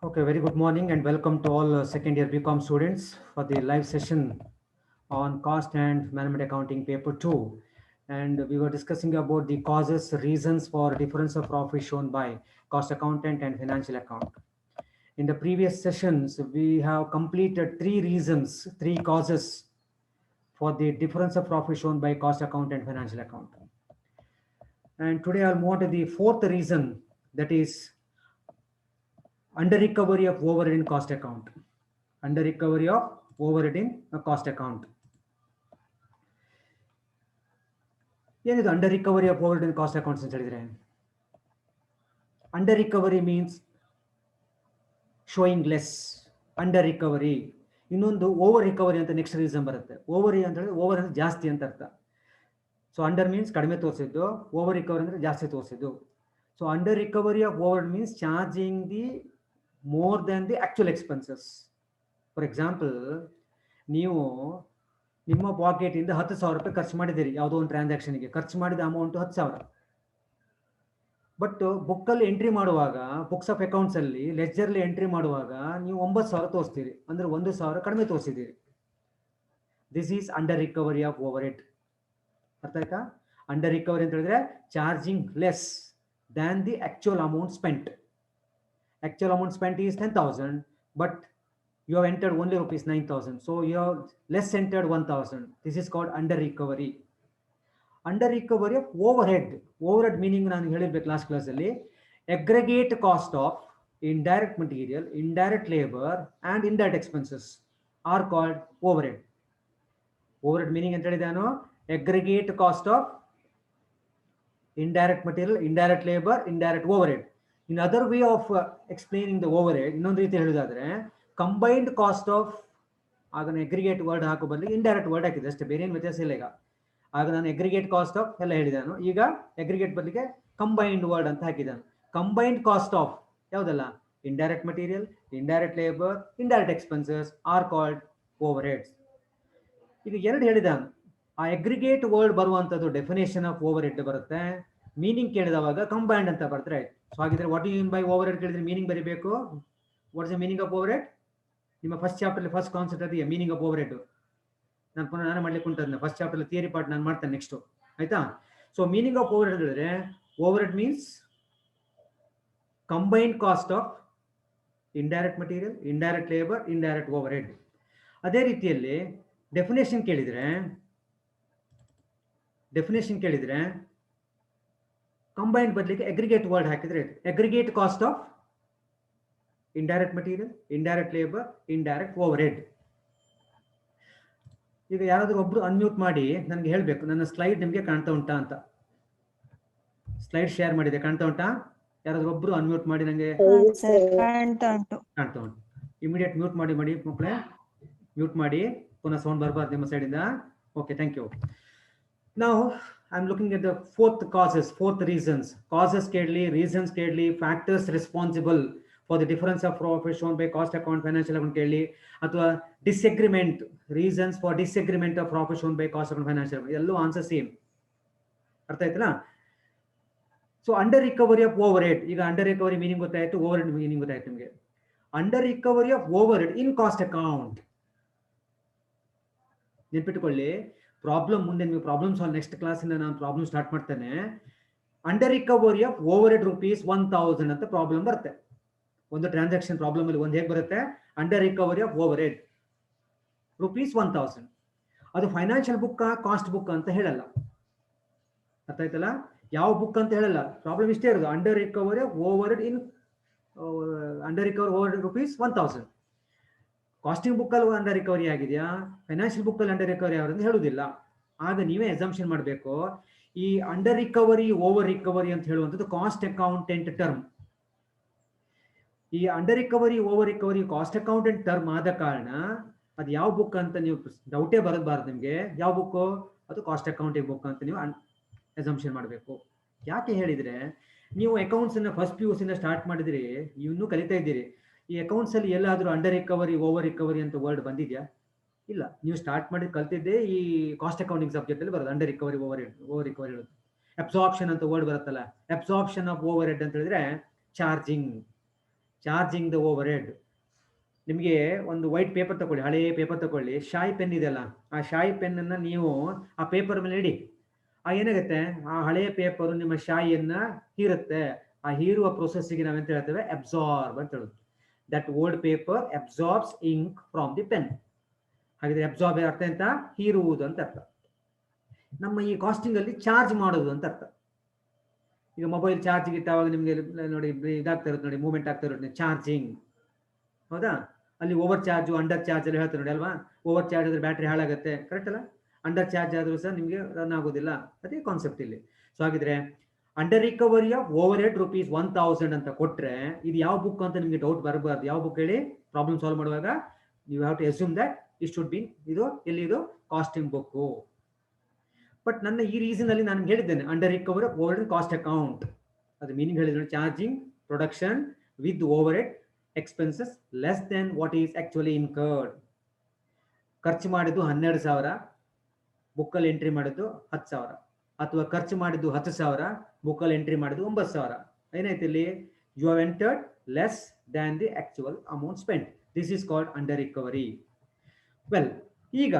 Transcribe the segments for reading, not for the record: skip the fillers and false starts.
Okay, very good morning and welcome to all second year BCom students for the live session on cost and management accounting paper 2. And we were discussing about the causes, reasons for difference of profit shown by cost accountant and financial account. In the previous sessions, we have completed three reasons, three causes for the difference of profit shown by cost account and financial account. And today I'll move on to the fourth reason, that is under recovery of overhead in cost account. Under recovery of overhead in a cost account. ಏನಿದು under recovery of overhead in cost accounts ಅಂತ ಹೇಳಿದ್ರೆ, under recovery means showing less. Under recovery. ಇನ್ನೊಂದು over recovery ಅಂತ next reason ಬರುತ್ತೆ. Ovary ಅಂತ ಹೇಳಿದ್ರೆ over ಅಂದ್ರೆ ಜಾಸ್ತಿ ಅಂತ ಅರ್ಥ. ಸೊ ಅಂಡರ್ ಮೀನ್ಸ್ ಕಡಿಮೆ ತೋರಿಸಿದ್ದು, ಓವರ್ ರಿಕವರಿ ಅಂದ್ರೆ ಜಾಸ್ತಿ ತೋರಿಸಿದ್ದು. So under recovery of overhead means charging the more than the actual expenses. For example, ನೀವು ನಿಮ್ಮ ಪಾಕೆಟಿಂದ 10,000 ರೂಪಾಯಿ ಖರ್ಚು ಮಾಡಿದ್ದೀರಿ ಯಾವುದೋ ಒಂದು ಟ್ರಾನ್ಸಾಕ್ಷನ್ಗೆ. ಖರ್ಚು ಮಾಡಿದ ಅಮೌಂಟ್ 10,000. ಬಟ್ ಬುಕ್ಕಲ್ಲಿ ಎಂಟ್ರಿ ಮಾಡುವಾಗ, ಬುಕ್ಸ್ ಆಫ್ ಅಕೌಂಟ್ಸ್ ಅಲ್ಲಿ ಲೆಡ್ಜರ್ಲಿ ಎಂಟ್ರಿ ಮಾಡುವಾಗ ನೀವು 9,000 ತೋರಿಸ್ತೀರಿ, ಅಂದ್ರೆ 1,000 ಕಡಿಮೆ ತೋರಿಸಿದ್ದೀರಿ. This is under recovery of overhead. ಅರ್ಥ ಆಯ್ತಾ? ಅಂಡರ್ ರಿಕವರಿ ಅಂತ ಹೇಳಿದ್ರೆ charging less than the actual amount spent. Actual amount spent is 10,000, but you have entered only rupees 9,000. So you have less entered 1,000. This is called under recovery. Under recovery of overhead. Overhead meaning ನಾನು ಹೇಳಿರ್ಬೇಕು last ಕ್ಲಾಸಲ್ಲಿ. Aggregate cost of indirect material, indirect labor and indirect expenses are called overhead. Overhead meaning ಅಂತ ಹೇಳಿದೆ ನಾನು, aggregate cost of indirect material, indirect labor, indirect overhead. In other way of explaining the overhead, ಇನ್ನೊಂದು ರೀತಿ ಹೇಳೋದಾದ್ರೆ combined cost of, ಆಗ ನಾನು ಎಗ್ರಿಗೇಟ್ word ಹಾಕೋ ಬದಲು ಇಂಡೈರೆಕ್ಟ್ ವರ್ಡ್ ಹಾಕಿದೆ ಅಷ್ಟೇ, ಬೇರೆ ಏನು ವ್ಯತ್ಯಾಸ ಇಲ್ಲ. ಈಗ ಆಗ ನಾನು ಎಗ್ರಿಗೇಟ್ ಕಾಸ್ಟ್ ಆಫ್ ಎಲ್ಲ ಹೇಳಿದಾನು, ಈಗ ಎಗ್ರಿಗೇಟ್ ಬದಲಿಗೆ ಕಂಬೈನ್ಡ್ ವರ್ಡ್ ಅಂತ ಹಾಕಿದ್ದಾನು. ಕಂಬೈನ್ಡ್ ಕಾಸ್ಟ್ ಆಫ್ ಯಾವುದಲ್ಲ, indirect material, indirect labour, indirect expenses are called overheads. ಈಗ ಎರಡು ಹೇಳಿದಾನು. ಆ ಎಗ್ರಿಗೇಟ್ ವರ್ಡ್ ಬರುವಂಥದ್ದು ಡೆಫಿನೇಷನ್ ಆಫ್ ಓವರ್ ಹೆಡ್ ಬರುತ್ತೆ. ಮೀನಿಂಗ್ ಕೇಳಿದವಾಗ ಕಂಬೈನ್ಡ್ ಅಂತ ಬರ್ತಾರೆ. ಸೊ ಹಾಗಿದ್ರೆ what you mean by overhead ಕೇಳಿದ್ರೆ ಮೀನಿಂಗ್ ಬರೀಬೇಕು. What is the meaning of overhead? ನಿಮ್ಮ ಫಸ್ಟ್ ಚಾಪ್ಟರ್ ಫಸ್ಟ್ ಕಾನ್ಸೆಪ್ಟ್ ಅದೆಯಾ ಮೀನಿಂಗ್ ಆಫ್ ಓವರ್ ಹೆಡ್. ನಾನು ಪುನಃ ನಾನೇ ಮಾಡ್ಲಿಕ್ಕೆ ಉಂಟು. ಫಸ್ಟ್ ಚಾಪ್ಟರ್ ಥಿಯರಿ ಪಾರ್ಟ್ ನಾನು ಮಾಡ್ತೇನೆ ನೆಕ್ಸ್ಟ್, ಆಯ್ತಾ? So meaning of overhead ಹೇಳಿದ್ರೆ, overhead means combined cost of indirect material, indirect labour, indirect overhead. ಅದೇ ರೀತಿಯಲ್ಲಿ ಡೆಫಿನೇಷನ್ ಕೇಳಿದ್ರೆ ಕಂಬೈನ್ಡ್ ಬದಲಿಗೆ ಅಗ್ರಿಗೇಟ್ ವರ್ಡ್ ಹಾಕಿದ್ರೆ, aggregate cost of indirect material, indirect labour, indirect overhead. ಈಗ ಯಾರಾದ್ರೂ ಒಬ್ರು unmute ಮಾಡಿ ನನಗೆ ಹೇಳ್ಬೇಕು, ನನ್ನ ಸ್ಲೈಡ್ ನಿಮಗೆ ಕಾಣ್ತಾ ಉಂಟಾ ಅಂತ. ಸ್ಲೈಡ್ ಶೇರ್ ಮಾಡಿದೆ, ಕಾಣ್ತಾ ಉಂಟಾ? ಯಾರಾದ್ರೂ ಒಬ್ರು ಅನ್ಮ್ಯೂಟ್ ಮಾಡಿ ನನಗೆ ಕಾಣ್ತಾ ಉಂಟು. ಇಮಿಡಿಯೇಟ್ ಮ್ಯೂಟ್ ಮಾಡಿ ಮಕ್ಕಳೇ, ಮ್ಯೂಟ್ ಮಾಡಿ. ಪುನಃ ಸೌಂಡ್ ಬರಬಾರ್ದು ನಿಮ್ಮ ಸೈಡಿಂದ. Okay, thank you. ನಾವು I am looking at the fourth reasons. Causes ಕೇಳಲಿ, ರೀಸನ್ಸ್ ಕೇಳಲಿ, factors responsible for the difference of profit shown by cost account, financial account ಕೇಳಿ, ಅಥವಾ disagreement, reasons for disagreement of profit shown by cost account, financial account, ಎಲ್ಲೂ answer same. ಅರ್ಥ ಆಯ್ತಲ್ಲ? So under recovery of overhead. ಈಗ under recovery meaning ಗೊತ್ತಾಯ್ತು, over head meaning ಗೊತ್ತಾಯ್ತು ನಿಮಗೆ. Under recovery of overhead in cost account. ನೆನ್ಪಿಟ್ಕೊಳ್ಳಿ, problem ಮುಂದೆ ನಿಮಗೆ ಪ್ರಾಬ್ಲಮ್ ಸಾಲ್ವ್ ನೆಕ್ಸ್ಟ್ ಕ್ಲಾಸಿಂದ ನಾನು ಪ್ರಾಬ್ಲಮ್ ಸ್ಟಾರ್ಟ್ ಮಾಡ್ತೇನೆ. Under recovery of overhead rupees 1,000 ಅಂತ ಪ್ರಾಬ್ಲಮ್ ಬರುತ್ತೆ. ಒಂದು ಟ್ರಾನ್ಸಾಕ್ಷನ್ ಪ್ರಾಬ್ಲಮ್ ಅಲ್ಲಿ ಒಂದು ಹೇಗೆ ಬರುತ್ತೆ, under recovery of overhead rupees 1,000. ಅದು ಫೈನಾನ್ಷಿಯಲ್ ಬುಕ್, ಕಾಸ್ಟ್ ಬುಕ್ ಅಂತ ಹೇಳಲ್ಲ. ಅರ್ಥ ಆಯ್ತಲ್ಲ? ಯಾವ ಬುಕ್ ಅಂತ ಹೇಳಲ್ಲ. ಪ್ರಾಬ್ಲಮ್ ಇಷ್ಟೇ ಇರೋದು, under recovery of overhead in under recovery overhead rupees 1,000. Costing book ಅಲ್ಲಿ ಅಂಡರ್ ರಿಕವರಿ ಆಗಿದೆಯಾ, ಫೈನಾನ್ಷಿಯಲ್ ಬುಕ್ ಅಲ್ಲಿ ಅಂಡರ್ ರಿಕವರಿ ಆಗೋದು ಹೇಳುವುದಿಲ್ಲ. ಆಗ ನೀವೇ ಎಕ್ಸಾಮ್ಷನ್ ಮಾಡಬೇಕು. ಈ ಅಂಡರ್ ರಿಕವರಿ, ಓವರ್ ರಿಕವರಿ ಅಂತ ಹೇಳುವಂಥದ್ದು ಕಾಸ್ಟ್ ಅಕೌಂಟೆಂಟ್ ಟರ್ಮ್. ಈ under recovery, over recovery cost accountant term ಆದ ಕಾರಣ ಅದು ಯಾವ ಬುಕ್ ಅಂತ ನೀವು ಡೌಟೇ ಬರಬಾರ್ದು ನಿಮಗೆ. ಯಾವ ಬುಕ್ಕು ಅದು? ಕಾಸ್ಟ್ ಅಕೌಂಟಿಂಗ್ ಬುಕ್ ಅಂತ ನೀವು ಅಸಂಪ್ಷನ್ ಮಾಡಬೇಕು. ಯಾಕೆ ಹೇಳಿದ್ರೆ, ನೀವು ಅಕೌಂಟ್ಸ್ ಅನ್ನ ಫಸ್ಟ್ PUC ಸ್ಟಾರ್ಟ್ ಮಾಡಿದಿರಿ, ಇನ್ನೂ ಕಲಿತಾ ಇದ್ದೀರಿ. ಈ ಅಕೌಂಟ್ಸ್ ಅಲ್ಲಿ ಎಲ್ಲಾದ್ರೂ ಅಂಡರ್ ರಿಕವರಿ, ಓವರ್ ರಿಕವರಿ ಅಂತ ವರ್ಡ್ ಬಂದಿದ್ಯಾ? ಇಲ್ಲ. ನೀವು ಸ್ಟಾರ್ಟ್ ಮಾಡಿ ಕಲ್ತಿದ್ದೆ ಈ ಕಾಸ್ಟ್ ಅಕೌಂಟಿಂಗ್ ಸಬ್ಜೆಕ್ಟ್ ಅಲ್ಲಿ ಬರೋದು under recovery, over recovery. Absorption ಅಂತ ವರ್ಡ್ ಬರುತ್ತಲ್ಲ, ಅಬ್ಸಾರ್ಪ್ಷನ್ ಆಫ್ ಓವರ್ ಹೆಡ್ ಅಂತ ಹೇಳಿದ್ರೆ charging. Charging the over head. ನಿಮಗೆ ಒಂದು ವೈಟ್ ಪೇಪರ್ ತಗೊಳ್ಳಿ, ಹಳೆಯ ಪೇಪರ್ ತಗೊಳ್ಳಿ, ಶಾಯಿ ಪೆನ್ ಇದೆಯಲ್ಲ, ಆ ಶಾಯಿ ಪೆನ್ನನ್ನು ನೀವು ಆ ಪೇಪರ್ ಮೇಲೆ ಇಡಿ. ಏನಾಗುತ್ತೆ, ಆ ಹಳೆಯ ಪೇಪರು ನಿಮ್ಮ ಶಾಯಿಯನ್ನ ಹೀರುತ್ತೆ. ಆ ಹೀರುವ ಪ್ರೊಸೆಸ್ಸಿಗೆ ನಾವೆಂತ ಹೇಳ್ತೇವೆ, ಅಬ್ಸಾರ್ಬ್ ಅಂತ ಹೇಳುದು. That old paper absorbs ink from the pen. ಹಾಗಿದ್ರೆ ಅಬ್ಸಾರ್ಬ್ ಅರ್ಥ ಅಂತ ಹೀರುವುದು ಅಂತ ಅರ್ಥ. ನಮ್ಮ ಈ ಕಾಸ್ಟಿಂಗ್ ಅಲ್ಲಿ ಚಾರ್ಜ್ ಮಾಡೋದು ಅಂತ ಅರ್ಥ. ಈಗ ಮೊಬೈಲ್ ಚಾರ್ಜಿಗೆ ಇಟ್ಟಾಗ ನಿಮಗೆ ನೋಡಿ ಇದಾಗ್ತಾ ಇರುತ್ತೆ ನೋಡಿ, ಮೂವ್ಮೆಂಟ್ ಆಗ್ತಾ ಇರುತ್ತೆ, ಚಾರ್ಜಿಂಗ್. ಹೌದಾ? ಅಲ್ಲಿ ಓವರ್ ಚಾರ್ಜ್ ಅಂಡರ್ ಚಾರ್ಜ್ ಅಲ್ಲಿ ಹೇಳ್ತಾರೆ ನೋಡಿ ಅಲ್ವಾ. ಓವರ್ ಚಾರ್ಜ್ ಆದ್ರೆ ಬ್ಯಾಟ್ರಿ ಹಾಳಾಗುತ್ತೆ, ಕರೆಕ್ಟ್ ಅಲ್ಲ? ಅಂಡರ್ ಚಾರ್ಜ್ ಆದ್ರೂ ಸಹ ನಿಮಗೆ ರನ್ ಆಗೋದಿಲ್ಲ. ಅದೇ ಕಾನ್ಸೆಪ್ಟ್ ಇಲ್ಲಿ. ಸೊ ಹಾಗಿದ್ರೆ under recovery of over head ₹1000 ಅಂತ ಕೊಟ್ರೆ ಇದು ಯಾವ ಬುಕ್ ಅಂತ ನಿಮಗೆ ಡೌಟ್ ಬರಬಾರ್ದು. ಯಾವ ಬುಕ್ ಹೇಳಿ? ಪ್ರಾಬ್ಲಮ್ ಸಾಲ್ವ್ ಮಾಡುವಾಗ you have to assume that it should be ಇದು ಎಲ್ಲಿ ಇದು ಕಾಸ್ಟಿಂಗ್ ಬುಕ್. ಬಟ್ ನನ್ನ ಈ ರೀಸನ್ ಅಲ್ಲಿ ನಾನು ಹೇಳಿದ್ದೇನೆ under recovery of over head cost account. ಅದು ಮೀನಿಂಗ್ ಹೇಳಿದ್ರೆ charging production with over head expenses less than what is actually incurred. ಖರ್ಚು ಮಾಡಿದ್ದು 12,000, ಬುಕ್ಕಲ್ಲಿ ಎಂಟ್ರಿ ಮಾಡಿದ್ದು 10,000, ಅಥವಾ ಖರ್ಚು ಮಾಡಿದ್ದು 10,000, ಬುಕ್ಕಲ್ಲಿ ಎಂಟ್ರಿ ಮಾಡಿದ್ದು 9,000. ಏನಾಯ್ತು ಇಲ್ಲಿ? You have entered less than the actual amount spent. This is called under recovery. Well, ಈಗ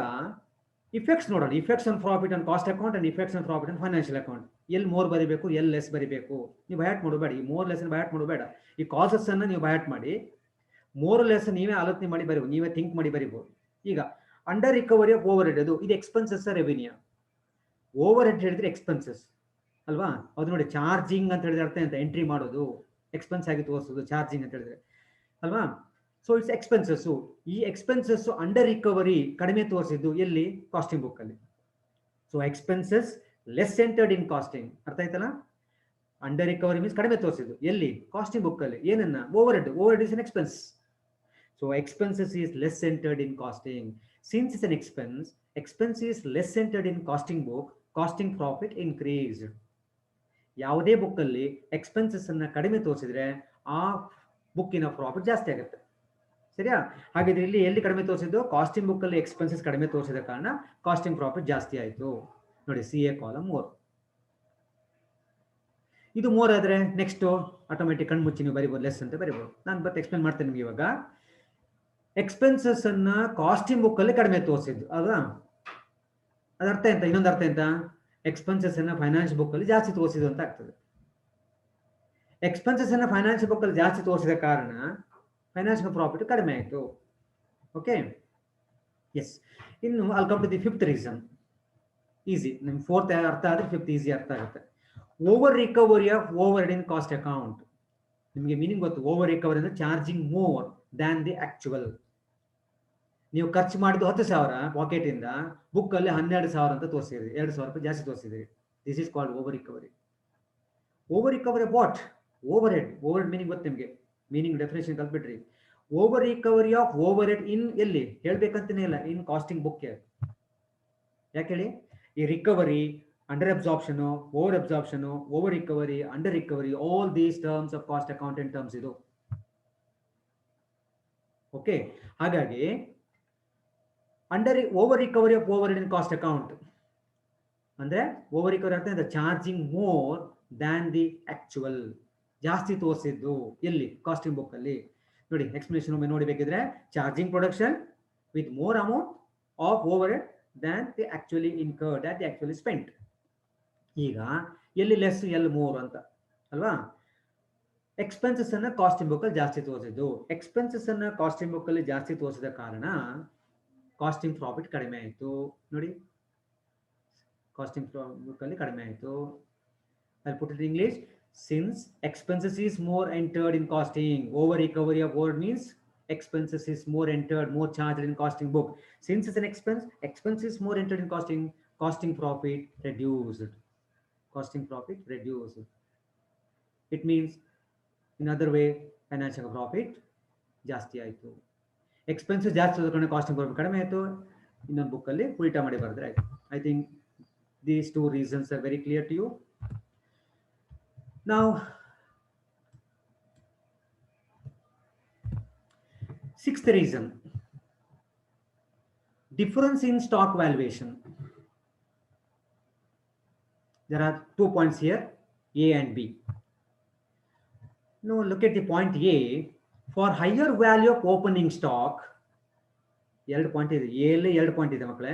ಇಫೆಕ್ಟ್ಸ್ ನೋಡೋಣ. Effects on profit and cost account and effects on profit and financial account. ಎಲ್ಲಿ ಮೋರ್ ಬರೀಬೇಕು, ಎಲ್ಲಿ less ಬರೀಬೇಕು, ನೀವು ಬಯಾಟ್ ಮಾಡಬೇಡಿ. ಈ more less ಬಯಾಟ್ ಮಾಡಬೇಡ. ಈ ಕಾಸಸ್ ಅನ್ನ ನೀವು ಬಯಾಟ್ ಮಾಡಿ, ಮೋರ್ ಲೆಸ್ ನೀವೇ ಆಲೋಚನೆ ಮಾಡಿ ಬರೀಬಹುದು, ನೀವೇ ಥಿಂಕ್ ಮಾಡಿ ಬರೀಬಹುದು. ಈಗ under recovery of over head, ಇದು ಎಕ್ಸ್ಪೆನ್ಸಸ್ ರೆವಿನ್ಯೂ. ಓವರ್ ಹೆಡ್ ಹೇಳಿದ್ರೆ ಎಕ್ಸ್ಪೆನ್ಸಸ್ ಅಲ್ವಾ? ಅದು ನೋಡಿ, ಚಾರ್ಜಿಂಗ್ ಅಂತ ಹೇಳಿದ್ರೆ ಅರ್ಥ ಅಂತ ಎಂಟ್ರಿ ಮಾಡೋದು, ಎಕ್ಸ್ಪೆನ್ಸ್ ಆಗಿ ತೋರಿಸೋದು ಚಾರ್ಜಿಂಗ್ ಅಂತ ಹೇಳಿದ್ರೆ ಅಲ್ವಾ? So it's expenses. ಈ ಎಕ್ಸ್ಪೆನ್ಸಸ್ ಅಂಡರ್ ರಿಕವರಿ ಕಡಿಮೆ ತೋರಿಸಿದ್ದು ಎಲ್ಲಿ? ಕಾಸ್ಟಿಂಗ್ ಬುಕ್ ಅಲ್ಲಿ. So expenses less entered in costing. ಅರ್ಥ ಆಯ್ತಲ್ಲ? ಅಂಡರ್ ರಿಕವರಿ ಮೀನ್ಸ್ ಕಡಿಮೆ ತೋರಿಸಿದ್ದು ಎಲ್ಲಿ? ಕಾಸ್ಟಿಂಗ್ ಬುಕ್ ಅಲ್ಲಿ. ಏನನ್ನ? Overhead. Overhead is an expense. So expenses is less entered in costing. Since is an expense, expense is less entered in costing book, costing profit increased. ಯಾವುದೇ book ಅಲ್ಲಿ expenses ಅನ್ನ ಕಡಿಮೆ ತೋರಿಸಿದ್ರೆ ಆ ಬುಕ್ಕಿನ profit ಜಾಸ್ತಿ ಆಗುತ್ತೆ. ಸರಿಯಾ? ಹಾಗಿದ್ರೆ ಇಲ್ಲಿ ಎಲ್ಲಿ ಕಡಿಮೆ ತೋರಿಸಿದ್ದು? ಕಾಸ್ಟಿಂಗ್ ಬುಕ್ ಅಲ್ಲಿ ಎಕ್ಸ್ಪೆನ್ಸಸ್ ಕಡಿಮೆ ತೋರಿಸಿದ ಕಾರಣ ಕಾಸ್ಟಿಂಗ್ ಪ್ರಾಫಿಟ್ ಜಾಸ್ತಿ ಆಯಿತು. ನೋಡಿ, CA ಕಾಲಮ್ 3. ಇದು 3 ಆದ್ರೆ ನೆಕ್ಸ್ಟ್ ಆಟೋಮೆಟಿಕ್ ಕಣ್ಮುಚ್ಚಿ ನೀವು ಬರಿಬಹುದು, ಲೆಸ್ ಅಂತ ಬರಿಬಹುದು. ನಾನು ಮತ್ತೆ ಎಕ್ಸ್ಪ್ಲೇನ್ ಮಾಡ್ತೇನೆ ನಿಮಗೆ. ಇವಾಗ ಎಕ್ಸ್ಪೆನ್ಸಸ್ ಅನ್ನ ಕಾಸ್ಟಿಂಗ್ ಬುಕ್ ಅಲ್ಲಿ ಕಡಿಮೆ ತೋರಿಸಿದ್ದು ಅಲ್ವಾ? ಅದರ್ಥ ಎಂತ? ಇನ್ನೊಂದು ಅರ್ಥ ಎಂತ? ಎಕ್ಸ್ಪೆನ್ಸಸ್ ಅನ್ನ ಫೈನಾನ್ಸ್ ಬುಕ್ ಅಲ್ಲಿ ಜಾಸ್ತಿ ತೋರಿಸಿದ್ದು ಅಂತ ಆಗ್ತದೆ. ಎಕ್ಸ್ಪೆನ್ಸಸ್ ಅನ್ನ ಫೈನಾನ್ಸ್ ಬುಕ್ ಅಲ್ಲಿ ಜಾಸ್ತಿ ತೋರಿಸಿದ ಕಾರಣ ಫೈನಾನ್ಷಿಯಲ್ ಪ್ರಾಫಿಟ್ ಕಡಿಮೆ ಆಯಿತು. Okay, yes. ಇನ್ನು I'll come to the fifth reason. Easy, ನಿಮ್ಗೆ ಫೋರ್ತ್ ಅರ್ಥ ಆದ್ರೆ ಫಿಫ್ತ್ ಈಸಿ ಅರ್ಥ ಆಗುತ್ತೆ. Over recovery of overhead in cost account. ನಿಮಗೆ ಮೀನಿಂಗ್ ಗೊತ್ತು. ಓವರ್ ರಿಕವರಿ ಅಂದ್ರೆ charging more than the actual. ನೀವು ಖರ್ಚು ಮಾಡಿದ್ದು 10,000 ಪಾಕೆಟ್ ಇಂದ, ಬುಕ್ ಅಲ್ಲಿ 12,000 ಅಂತ ತೋರಿಸಿದ್ರಿ, 2,000 ರೂಪಾಯಿ ಜಾಸ್ತಿ ತೋರಿಸಿದ್ರಿ. This is called over recovery. Over recovery what? Overhead. Overhead meaning ಗೊತ್ತು ನಿಮಗೆ? ಮೀನಿಂಗ್ ಡೆಫಿನೇಷನ್ ಕಲ್ತ್ಬಿಟ್ರಿ. Over recovery of overhead in ಎಲ್ಲಿ ಹೇಳ್ಬೇಕಂತಾನೆ ಇಲ್ಲ, ಇನ್ ಕಾಸ್ಟಿಂಗ್ ಬುಕ್. ಯಾಕೆ ಹೇಳಿ? ಈ recovery, under absorption, over absorption, over recovery, under recovery, all these terms of cost accountant terms ಇದು. ಓಕೆ, ಹಾಗಾಗಿ over recovery of overhead in cost account ಅಂದ್ರೆ over recovery ಅಂತ charging more than the actual. ಜಾಸ್ತಿ ತೋರಿಸಿದ್ದು ಎಲ್ಲಿ? Costing book ಅಲ್ಲಿ. ನೋಡಿ, explanation ಒಮ್ಮೆ ನೋಡಬೇಕಿದ್ರೆ, charging production with more amount of overhead than the actually incurred that the actually spent. ಈಗ ಎಲ್ಲಿ ಲೆಸ್, ಎಲ್ಲಿ ಮೋರ್ ಅಂತ ಅಲ್ವಾ? ಎಕ್ಸ್ಪೆನ್ಸಸ್ ಅನ್ನ ಕಾಸ್ಟಿಂಗ್ ಬುಕ್ ಅಲ್ಲಿ ಜಾಸ್ತಿ ತೋರಿಸಿದ್ದು. ಎಕ್ಸ್ಪೆನ್ಸಸ್ ಅನ್ನ ಕಾಸ್ಟಿಂಗ್ ಬುಕ್ ಅಲ್ಲಿ ಜಾಸ್ತಿ ತೋರಿಸಿದ ಕಾರಣ ಕಾಸ್ಟಿಂಗ್ ಪ್ರಾಫಿಟ್ ಕಡಿಮೆ ಆಯಿತು. ನೋಡಿ, ಕಾಸ್ಟಿಂಗ್ ಬುಕ್ ಅಲ್ಲಿ ಕಡಿಮೆ ಆಯಿತು. I'll put it in English. Since expenses is more entered in costing, over recovery of word means expenses is more entered, more charged in costing book. Since it's an expense, expense is more entered in costing, costing profit reduced. Costing profit reduced. It means in other way financial profit ಜಾಸ್ತಿ ಆಯಿತು. Expenses ಜಾಸ್ತಿ ಆದ ಕಾರಣ costing profit ಕಡಿಮೆ ಆಯಿತು. ಇನ್ನೊಂದು book ಅಲ್ಲಿ ಉಲ್ಟಾ ಮಾಡಿ ಬರೆದ್ರೆ ಆಯ್ತು. I think these two reasons are very clear to you. Now, sixth reason, difference in stock valuation. There are 2 points here, A and B. Now look at the point A. For higher value of opening stock, 2 point ಇದೆ, A ಅಲ್ಲಿ 2 point ಇದೆ ಮಕ್ಕಳೇ.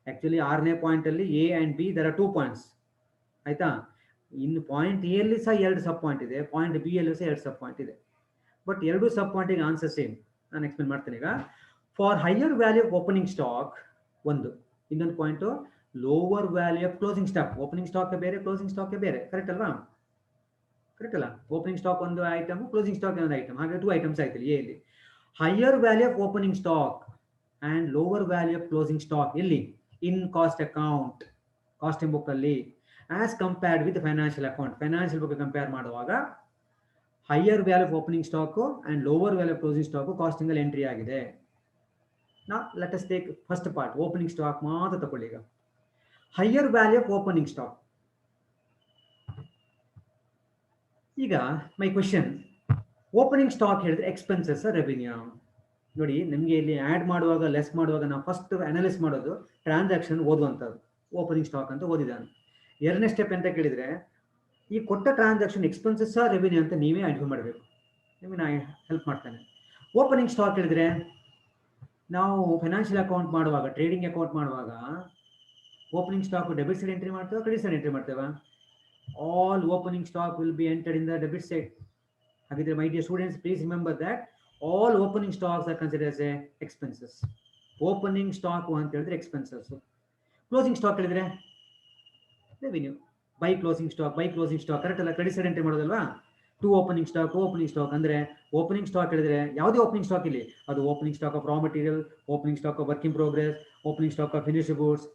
Actually 6ನೇ point ಅಲ್ಲಿ A and B there are 2 points, ಆಯ್ತಾ. ಇನ್ನು point A ಅಲ್ಲಿ ಸಹ 2 ಸಬ್ ಪಾಯಿಂಟ್ ಇದೆ, ಪಾಯಿಂಟ್ ಬಿ ಅಲ್ಲಿ ಸಹ 2 ಸಬ್ ಪಾಯಿಂಟ್ ಇದೆ. ಬಟ್ 2 ಸಬ್ ಪಾಯಿಂಟಿಗೆ ಆನ್ಸರ್ ಸೇಮ್. ನಾನು ಎಕ್ಸ್ಪ್ಲೇನ್ ಮಾಡ್ತೇನೆ ಈಗ. For higher value of opening stock ಒಂದು, ಇನ್ನೊಂದು point lower value of closing stock. Opening stock ಬೇರೆ, ಕ್ಲೋಸಿಂಗ್ ಸ್ಟಾಕ್ ಬೇರೆ, ಕರೆಕ್ಟ್ ಅಲ್ವಾ? ಕರೆಕ್ಟ್ ಅಲ್ಲ? ಓಪನಿಂಗ್ ಸ್ಟಾಕ್ ಒಂದು ಐಟಮ್, ಕ್ಲೋಸಿಂಗ್ ಸ್ಟಾಕ್ ಒಂದು ಐಟಮ್, ಹಾಗೆ 2 ಐಟಮ್ಸ್ ಆಯ್ತು ಎ ಇಲ್ಲಿ. Higher value of opening stock and lower value of closing stock ಎಲ್ಲಿ? In cost account, costing book ಅಲ್ಲಿ, as compared with financial account. Financial book compare ಮಾಡುವಾಗ higher value of opening stock and lower value of closing stock costing ಅಲ್ಲಿ entry ಆಗಿದೆ. Now let us take first part, opening stock ಮಾತ್ರ ತಗೊಳ್ಳಿ ಈಗ. Higher value of opening stock. ಈಗ ಮೈ question, opening stock ಹೇಳಿದ್ರೆ expenses revenue? ನೋಡಿ, ನಿಮಗೆ ಇಲ್ಲಿ ಆಡ್ ಮಾಡುವಾಗ ಲೆಸ್ ಮಾಡುವಾಗ ನಾವು ಫಸ್ಟ್ ಅನಾಲಿಸ್ ಮಾಡೋದು ಟ್ರಾನ್ಸಾಕ್ಷನ್ ಓದುವಂಥದ್ದು. ಓಪನಿಂಗ್ ಸ್ಟಾಕ್ ಅಂತ ಓದಿದ್ದಾನೆ. 2ನೇ ಸ್ಟೆಪ್ ಅಂತ ಕೇಳಿದ್ರೆ, ಈ ಕೊಟ್ಟ ಟ್ರಾನ್ಸಾಕ್ಷನ್ ಎಕ್ಸ್ಪೆನ್ಸಸ್ ರೆವಿನ್ಯೂ ಅಂತ ನೀವೇ ಐಡೆಂಟಿಫೈ ಮಾಡಬೇಕು. ನಿಮಗೆ ನಾನು ಹೆಲ್ಪ್ ಮಾಡ್ತೇನೆ. ಓಪನಿಂಗ್ ಸ್ಟಾಕ್ ಹೇಳಿದ್ರೆ ನಾವು ಫೈನಾನ್ಷಿಯಲ್ ಅಕೌಂಟ್ ಮಾಡುವಾಗ, ಟ್ರೇಡಿಂಗ್ ಅಕೌಂಟ್ ಮಾಡುವಾಗ opening stock debit side entry ಮಾಡ್ತೇವೆ, ಕ್ರೆಡಿಟ್ ಸೈಡ್ ಎಂಟ್ರಿ ಮಾಡ್ತೇವೆ? All opening stock will be entered in the debit side. ಹಾಗಿದ್ರೆ my dear students, please remember that all opening stocks are considered as a expenses. Opening stock ಅಂತ ಹೇಳಿದ್ರೆ expenses. Closing stock ಹೇಳಿದ್ರೆ revenue. By closing stock, by closing stock, correct ಅಲ್ಲ? Credit side entry ಮಾಡೋದಲ್ವಾ? To opening stock, opening stock ಅಂದ್ರೆ opening stock ಹೇಳಿದ್ರೆ ಯಾವುದೇ opening stock ಇಲ್ಲಿ, ಅದು opening stock of raw material, opening stock of work in progress, opening stock of finished goods,